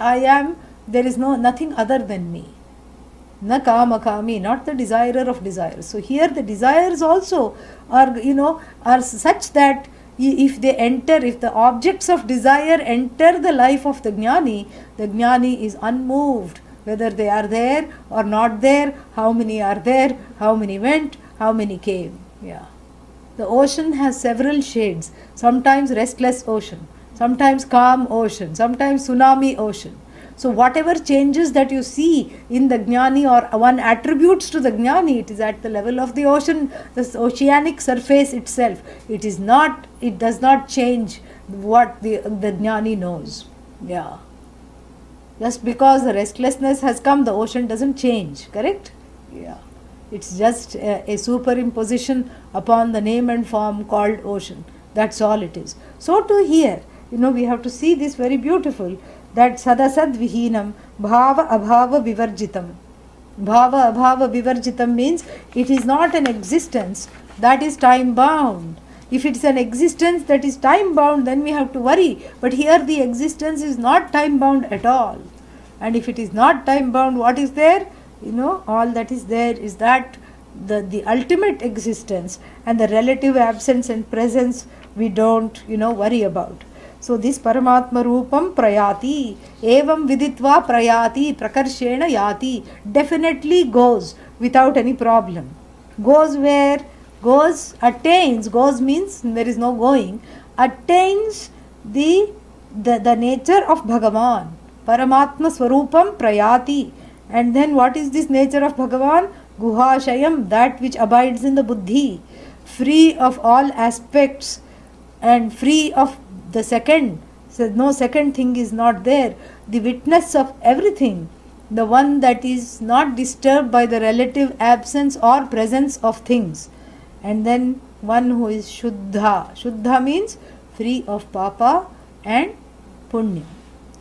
there is nothing other than me. Na kama kami, not the desirer of desires. So here the desires also are such that if the objects of desire enter the life of the jnani is unmoved, whether they are there or not there, how many are there, how many went, how many came. Yeah. The ocean has several shades, sometimes restless ocean, sometimes calm ocean, sometimes tsunami ocean. So whatever changes that you see in the jnani or one attributes to the jnani, it is at the level of the ocean, the oceanic surface itself. It does not change what the jnani knows. Yeah. Just because the restlessness has come, the ocean doesn't change, correct? Yeah. It's just a superimposition upon the name and form called ocean. That's all it is. So too here, we have to see this very beautiful, that sadasad vihinam bhava abhava vivarjitam. Bhava abhava vivarjitam means it is not an existence that is time bound. If it's an existence that is time bound, then we have to worry. But here the existence is not time bound at all. And if it is not time bound, what is there? All that is there is that the ultimate existence, and the relative absence and presence we don't worry about. So this Paramatma Rupam prayati, evam viditva prayati, prakarshena yati, definitely goes without any problem. Goes where? Goes, attains, goes means there is no going, attains the nature of Bhagavan. Paramatma Swarupam prayati. And then what is this nature of Bhagavan? Guhashayam, that which abides in the buddhi, free of all aspects and free of the second. So no second thing is not there. The witness of everything, the one that is not disturbed by the relative absence or presence of things. And then one who is Shuddha. Shuddha means free of papa and punya.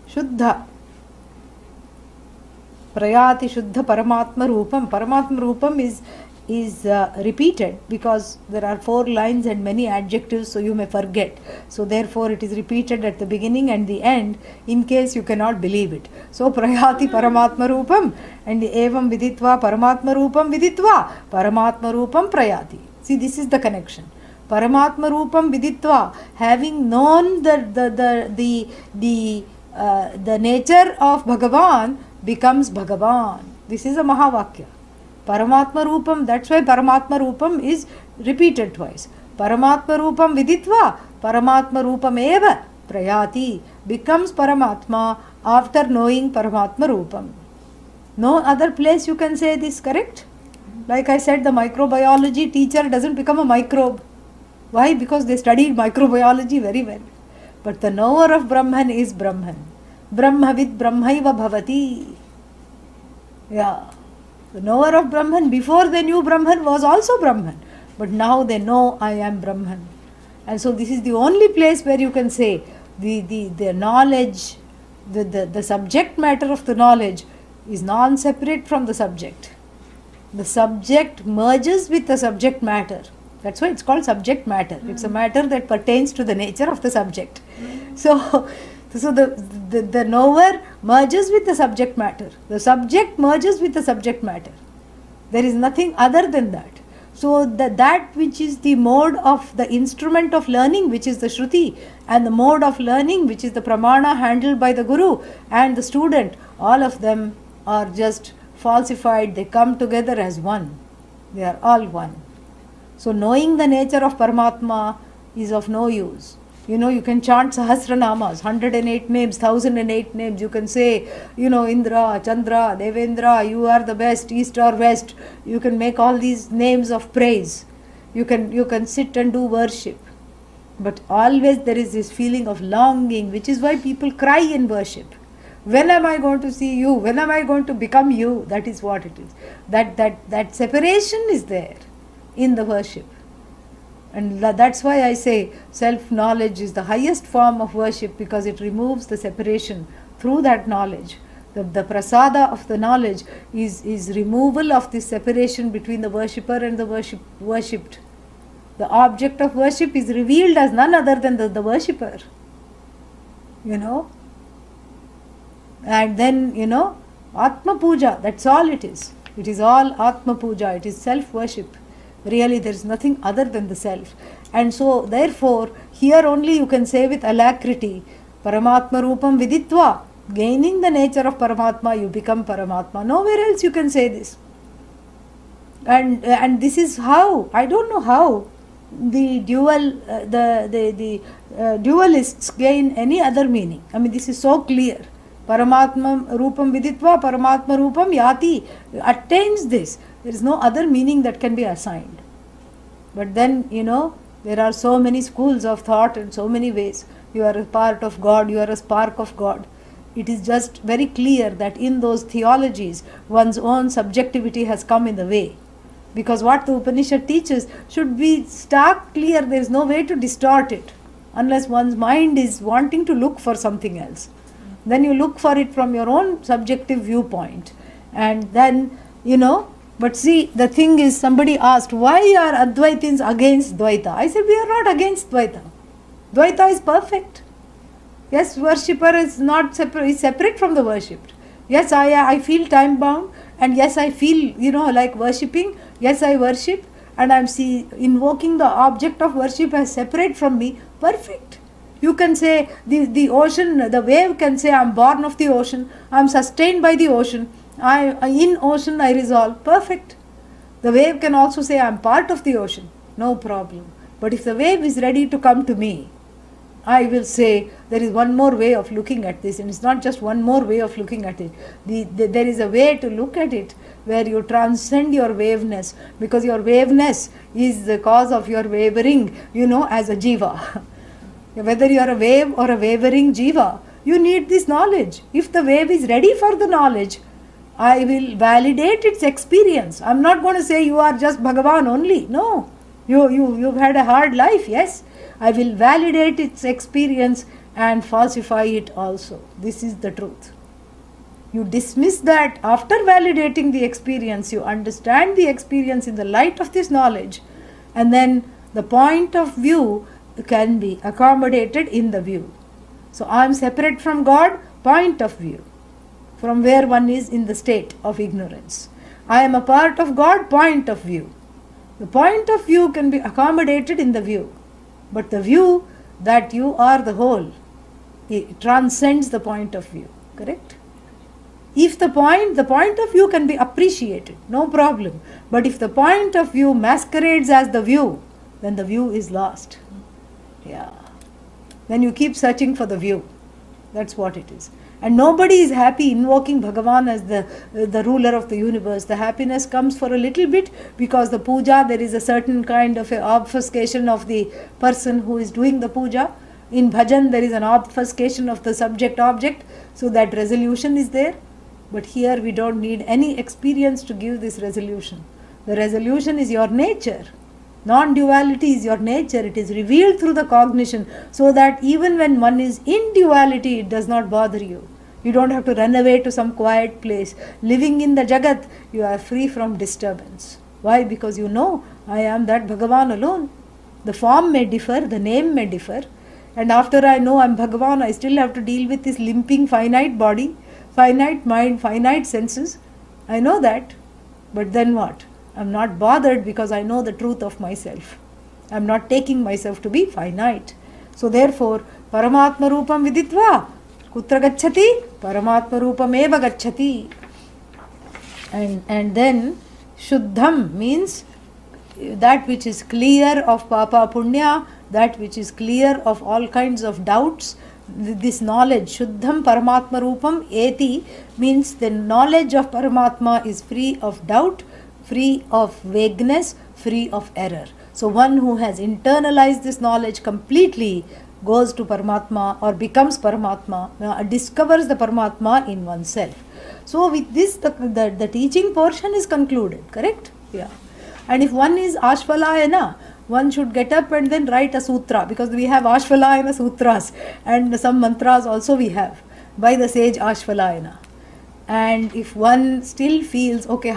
Shuddha. Prayati Shuddha Paramatma Rupam. Paramatma Rupam is repeated because there are 4 lines and many adjectives, so you may forget. So therefore it is repeated at the beginning and the end in case you cannot believe it. So Prayati Paramatma Rupam and Evam Viditva Paramatma Rupam Viditva Paramatma Rupam Prayati. See, this is the connection. Paramatma Rupam Viditva, having known the nature of Bhagavan, becomes Bhagavan. This is a Mahavakya. Paramatma Rupam, that's why Paramatma Rupam is repeated twice. Paramatma Rupam Viditva, Paramatma Rupam Eva Prayati, becomes Paramatma after knowing Paramatma Rupam. No other place you can say this, correct? Like I said, the microbiology teacher doesn't become a microbe. Why? Because they studied microbiology very well. But the knower of Brahman is Brahman. Brahmavid Brahmaiva Bhavati. Yeah. The knower of Brahman, before they knew Brahman, was also Brahman. But now they know I am Brahman. And so this is the only place where you can say the knowledge, the subject matter of the knowledge is non-separate from the subject. The subject merges with the subject matter. That's why it's called subject matter. It's a matter that pertains to the nature of the subject. So the knower merges with the subject matter. The subject merges with the subject matter. There is nothing other than that. So that which is the mode of the instrument of learning, which is the Shruti, and the mode of learning, which is the Pramana handled by the Guru and the student, all of them are just falsified. They come together as one. They are all one. So knowing the nature of Paramatma is of no use. You can chant Sahasranamas, 108 names, 1008 names. You can say, Indra, Chandra, Devendra, you are the best, east or west. You can make all these names of praise. You can sit and do worship. But always there is this feeling of longing, which is why people cry in worship. When am I going to see you? When am I going to become you? That is what it is. That separation is there in the worship. And that's why I say self-knowledge is the highest form of worship, because it removes the separation through that knowledge. The prasada of the knowledge is removal of this separation between the worshipper and the worshipped. The object of worship is revealed as none other than the worshipper. And then, Atma Puja, that's all it is. It is all Atma Puja, it is self-worship. Really, there is nothing other than the self. And so, therefore, here only you can say with alacrity, Paramatma Rupam Viditva, gaining the nature of Paramatma, you become Paramatma. Nowhere else you can say this. And this is how, I don't know how, the dualists gain any other meaning. I mean, this is so clear. Paramatma Rupam Viditva, Paramatma Rupam Yati, attains this. There is no other meaning that can be assigned. But then, there are so many schools of thought and so many ways. You are a part of God, you are a spark of God. It is just very clear that in those theologies, one's own subjectivity has come in the way. Because what the Upanishad teaches should be stark clear. There is no way to distort it unless one's mind is wanting to look for something else. Then you look for it from your own subjective viewpoint. And then, but see, the thing is, somebody asked, why are Advaitins against Dvaita? I said, we are not against Dvaita. Dvaita is perfect. Yes, worshipper is not separate, is separate from the worshipped. Yes, I feel time bound, and yes, I feel, like worshipping. Yes, I worship, and I'm invoking the object of worship as separate from me. Perfect. You can say, the ocean, the wave can say, I'm born of the ocean, I'm sustained by the ocean, in ocean I resolve. Perfect. The wave can also say, I'm part of the ocean. No problem. But if the wave is ready to come to me, I will say, there is one more way of looking at this, and it's not just one more way of looking at it. There is a way to look at it where you transcend your waveness, because your waveness is the cause of your wavering, as a jiva. Whether you are a wave or a wavering jiva, you need this knowledge. If the wave is ready for the knowledge, I will validate its experience. I'm not going to say you are just Bhagavan only. No. You've had a hard life, yes. I will validate its experience and falsify it also. This is the truth. You dismiss that after validating the experience, you understand the experience in the light of this knowledge, and then the point of view can be accommodated in the view. So I am separate from God, point of view, from where one is in the state of ignorance. I am a part of God, point of view. The point of view can be accommodated in the view, but the view that you are the whole, it transcends the point of view, correct? If the point of view can be appreciated, no problem. But if the point of view masquerades as the view, then the view is lost. Yeah. Then you keep searching for the view. That's what it is. And nobody is happy invoking Bhagavan as the ruler of the universe. The happiness comes for a little bit because the puja, there is a certain kind of obfuscation of the person who is doing the puja. In bhajan, there is an obfuscation of the subject-object, so that resolution is there. But here we don't need any experience to give this resolution. The resolution is your nature. Non-duality is your nature. It is revealed through the cognition, so that even when one is in duality, it does not bother you. You don't have to run away to some quiet place. Living in the Jagat, you are free from disturbance. Why? Because you know, I am that Bhagavan alone. The form may differ, the name may differ, and after I know I am Bhagavan, I still have to deal with this limping finite body, finite mind, finite senses. I know that, but then what? I am not bothered because I know the truth of myself. I am not taking myself to be finite. So therefore, Paramatma Rupam Viditva Kutra Gacchati? Paramatma Rupam Eva Gacchati. And then Shuddham means that which is clear of Papa Punya, that which is clear of all kinds of doubts. This knowledge, Shuddham Paramatma Rupam Eti, means the knowledge of Paramatma is free of doubt, free of vagueness, free of error. So one who has internalized this knowledge completely goes to Paramatma or becomes Paramatma, discovers the Paramatma in oneself. So with this, the teaching portion is concluded, correct? Yeah. And if one is Ashvalayana, one should get up and then write a sutra, because we have Ashvalayana sutras and some mantras also we have by the sage Ashvalayana. And if one still feels, okay,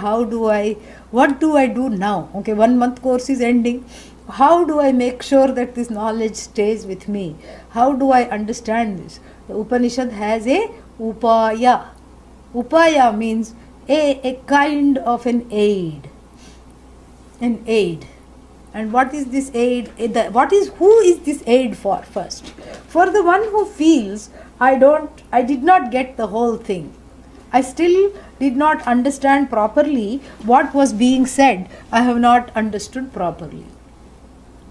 what do I do now? Okay, 1 month course is ending. How do I make sure that this knowledge stays with me? How do I understand this? The Upanishad has a upaya. Upaya means a kind of an aid. An aid. And what is this aid? Who is this aid for first? For the one who feels, I did not get the whole thing. I still did not understand properly what was being said. I have not understood properly.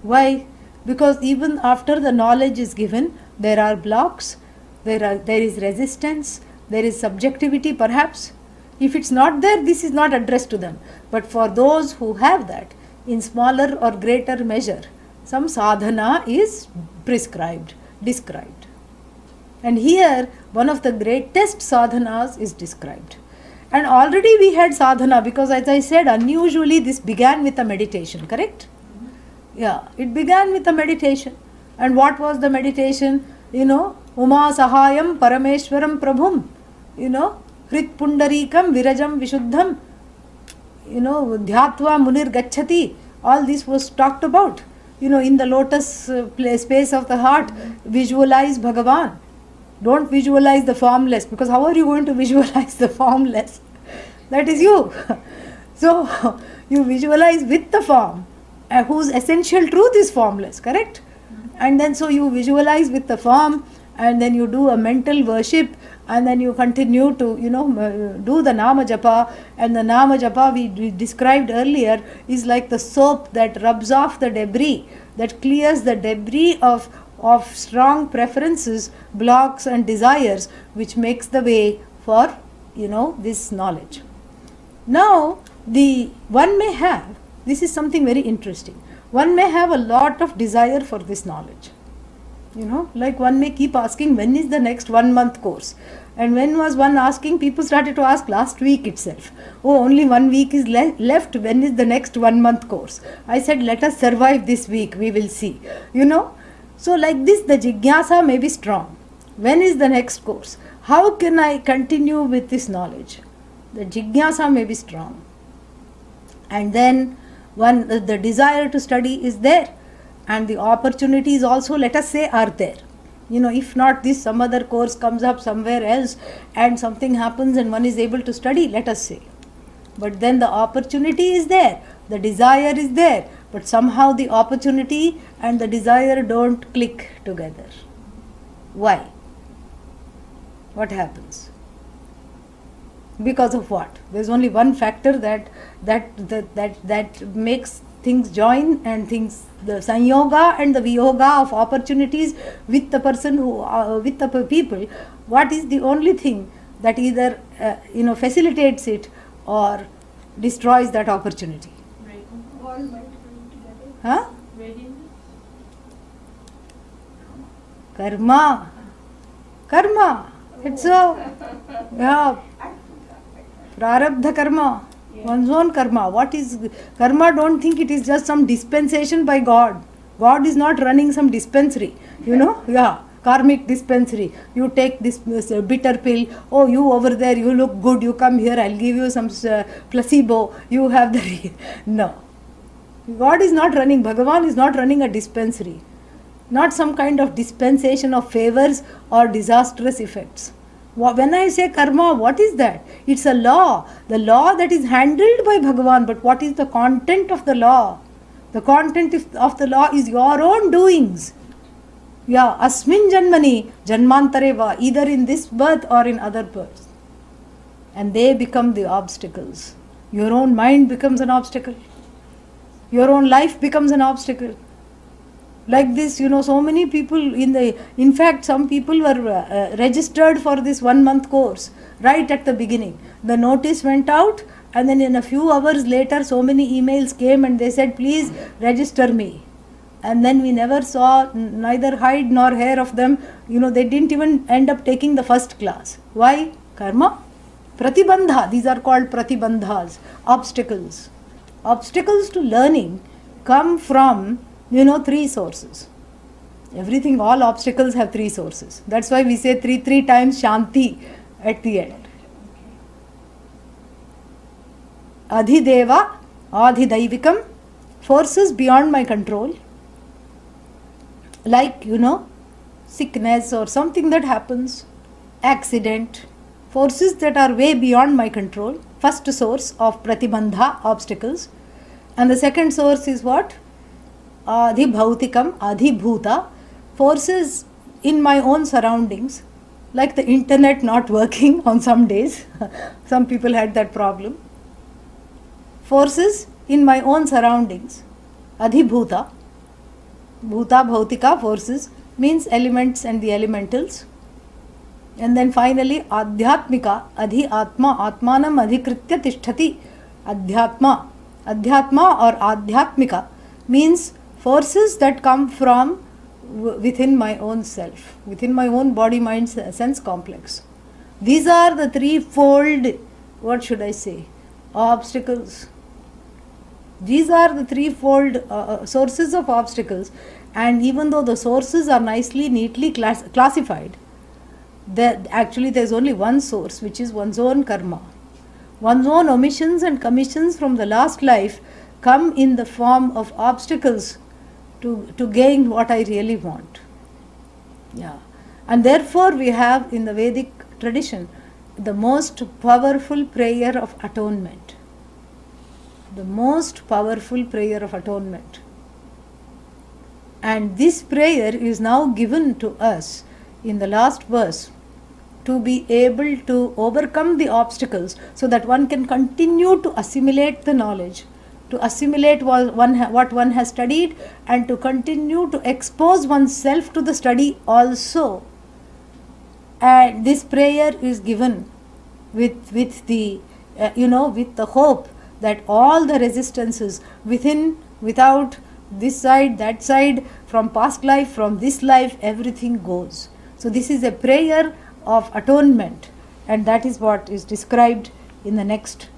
Why? Because even after the knowledge is given, there are blocks, there is resistance, there is subjectivity perhaps. If it's not there, this is not addressed to them. But for those who have that, in smaller or greater measure, some sadhana is described. And here, one of the greatest sadhanas is described. And already we had sadhana, because as I said, unusually this began with a meditation, correct? Yeah, it began with a meditation. And what was the meditation? Uma Sahayam Parameshwaram Prabhum, Hrit Pundarikam Virajam Vishuddham, Dhyatva Munir Gachati. All this was talked about. In the lotus space of the heart, visualize Bhagavan. Don't visualize the formless, because how are you going to visualize the formless? That is you. So, you visualize with the form, whose essential truth is formless, correct? And then so you visualize with the form, and then you do a mental worship, and then you continue to, do the Nama Japa. And the Nama Japa we described earlier is like the soap that rubs off the debris, that clears the debris of strong preferences, blocks and desires, which makes the way for, this knowledge. Now, one may have, this is something very interesting, one may have a lot of desire for this knowledge. Like one may keep asking, when is the next 1 month course? And when was one asking, people started to ask last week itself. Oh, only 1 week is left, when is the next 1 month course? I said, let us survive this week, we will see. So like this, the jigyasa may be strong. When is the next course? How can I continue with this knowledge? The jigyasa may be strong. And then the desire to study is there. And the opportunities also, let us say, are there. If not this, some other course comes up somewhere else and something happens and one is able to study, let us say. But then the opportunity is there, the desire is there, but somehow the opportunity and the desire don't click together. Why? What happens? Because of what? There's only one factor that makes things join, and things, the sanyoga and the viyoga of opportunities with the person with the people. What is the only thing that either facilitates it or destroys that opportunity? All multiplied together. Huh? Readiness. Karma. It's prarabdha karma. One's own karma. What is karma? Don't think it is just some dispensation by God. God is not running some dispensary. Karmic dispensary. You take this bitter pill. Oh, you over there, you look good. You come here, I'll give you some placebo. You have the... No. God is not running, Bhagavan is not running a dispensary. Not some kind of dispensation of favors or disastrous effects. When I say karma, what is that? It's a law. The law that is handled by Bhagavan. But what is the content of the law? The content of the law is your own doings. Asmin janmani janmantareva, either in this birth or in other births. And they become the obstacles. Your own mind becomes an obstacle. Your own life becomes an obstacle. Like this, so many people in fact, some people were registered for this 1 month course right at the beginning. The notice went out, and then in a few hours later, so many emails came and they said, please register me. And then we never saw neither hide nor hair of them. They didn't even end up taking the first class. Why? Karma. Pratibandha. These are called pratibandhas. Obstacles. Obstacles to learning come from 3 sources. Everything, all obstacles have 3 sources. That's why we say three times Shanti at the end. Adhideva, Adhidaivikam, forces beyond my control. Like, sickness or something that happens, accident, forces that are way beyond my control. First source of pratibandha, obstacles. And the second source is what? Adhibhautikam, adhibhuta, forces in my own surroundings, like the internet not working on some days. Some people had that problem. Forces in my own surroundings. Adhibhuta, bhuta, bhautika, forces, means elements and the elementals. And then finally, adhyatmika, adhi atma, atmanam adhikritya tishtati. Adhyatma, adhyatma or adhyatmika means forces that come from within my own self, within my own body, mind, sense complex. These are the threefold what should I say, obstacles. These are the threefold sources of obstacles, and even though the sources are neatly classified, actually there's only one source, which is one's own karma. One's own omissions and commissions from the last life come in the form of obstacles to gain what I really want. Yeah. And therefore we have in the Vedic tradition the most powerful prayer of atonement. The most powerful prayer of atonement. And this prayer is now given to us in the last verse to be able to overcome the obstacles so that one can continue to assimilate the knowledge, to assimilate what one has studied, and to continue to expose oneself to the study also. And this prayer is given with the with the hope that all the resistances within, without, this side, that side, from past life, from this life, everything goes. So this is a prayer of atonement, and that is what is described in the next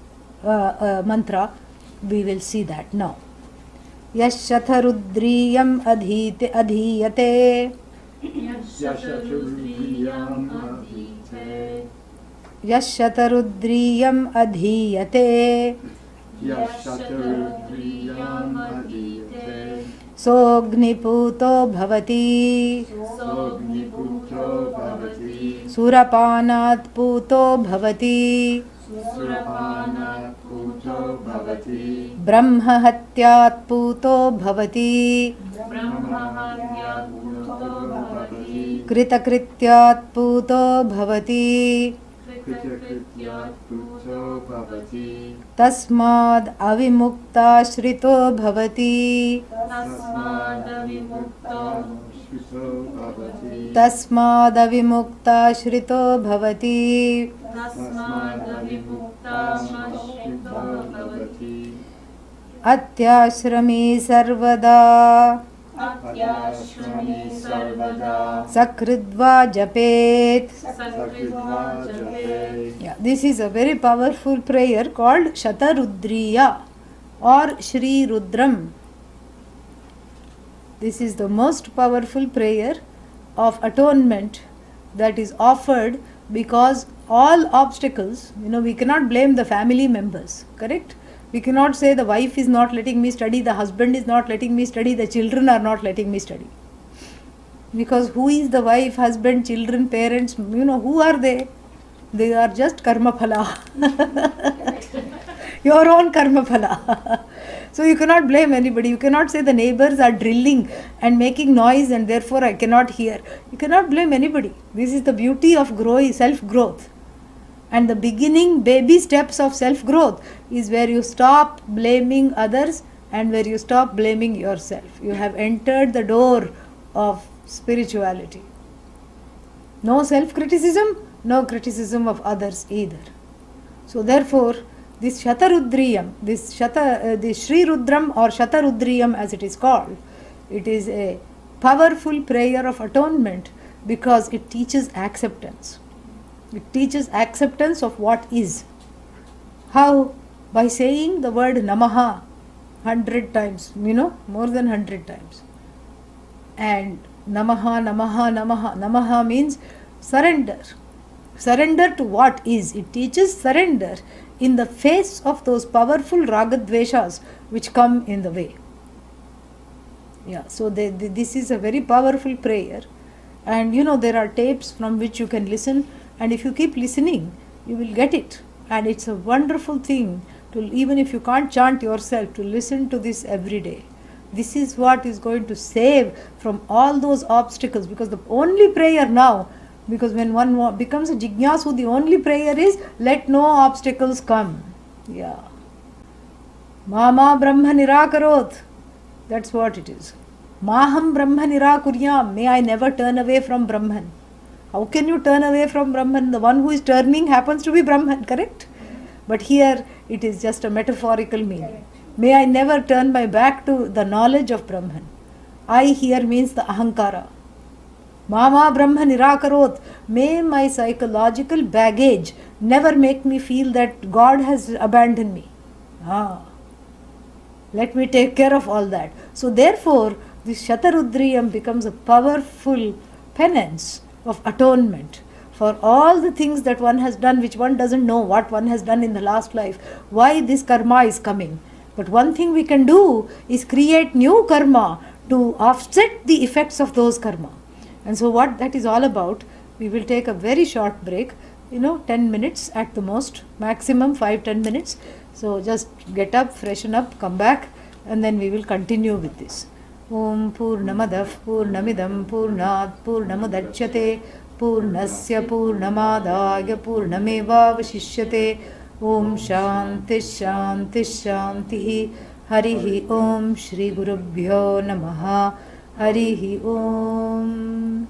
mantra. We will see that now. Yashatharudriyam adhiyate. Yashatharudriyam adhiyate. Sogniputo bhavati. Surapanat puto bhavati. Brahma hatyat puto bhavati. Kritakrityat puto bhavati. Tasmad avimukta shrito bhavati. Tasmad avimukta shrito bhavati. Atyashrami sarvada. Sakridva japet. Yeah, this is a very powerful prayer called Shatarudriya or Shri Rudram. This is the most powerful prayer of atonement that is offered, because all obstacles, we cannot blame the family members, correct? We cannot say the wife is not letting me study, the husband is not letting me study, the children are not letting me study. Because who is the wife, husband, children, parents, who are they? They are just karma phala. Your own karma phala. So you cannot blame anybody. You cannot say the neighbors are drilling and making noise and therefore I cannot hear. You cannot blame anybody. This is the beauty of self-growth. And the beginning baby steps of self-growth is where you stop blaming others and where you stop blaming yourself. You have entered the door of spirituality. No self-criticism, no criticism of others either. So therefore, this Shatarudriyam, this Shri Rudram or Shatarudriyam as it is called, it is a powerful prayer of atonement because it teaches acceptance. It teaches acceptance of what is. How? By saying the word Namaha 100 times, more than 100 times. And Namaha, Namaha, Namaha. Namaha means surrender. Surrender to what is. It teaches surrender in the face of those powerful ragadveshas which come in the way. Yeah, so this is a very powerful prayer. And there are tapes from which you can listen. And if you keep listening, you will get it. And it's a wonderful thing to, even if you can't chant yourself, to listen to this every day. This is what is going to save from all those obstacles. Because the only prayer now, because when one becomes a jignasu, the only prayer is, let no obstacles come. Yeah. Mama Brahma Nirakarot. That's what it is. Maham Brahma Nirakuryam. May I never turn away from Brahman. How can you turn away from Brahman? The one who is turning happens to be Brahman, correct? But here it is just a metaphorical meaning. May I never turn my back to the knowledge of Brahman. I here means the ahankara. Mama Brahma Nirakarot. May my psychological baggage never make me feel that God has abandoned me. Let me take care of all that. So therefore, this Shatarudriyam becomes a powerful penance of atonement for all the things that one has done, which one doesn't know what one has done in the last life, why this karma is coming. But one thing we can do is create new karma to offset the effects of those karma. And so what that is all about, we will take a very short break, 10 minutes at the most, maximum 5-10 minutes. So just get up, freshen up, come back, and then we will continue with this. Om Purnamadav Purnamidam Purnat Purnamudachyate Purnasya Purnamadaya Purnameva Vashishyate. Om Shanti Shanti Shanti. Harihi Om Shri Gurubhyo Namaha. Harihi Om.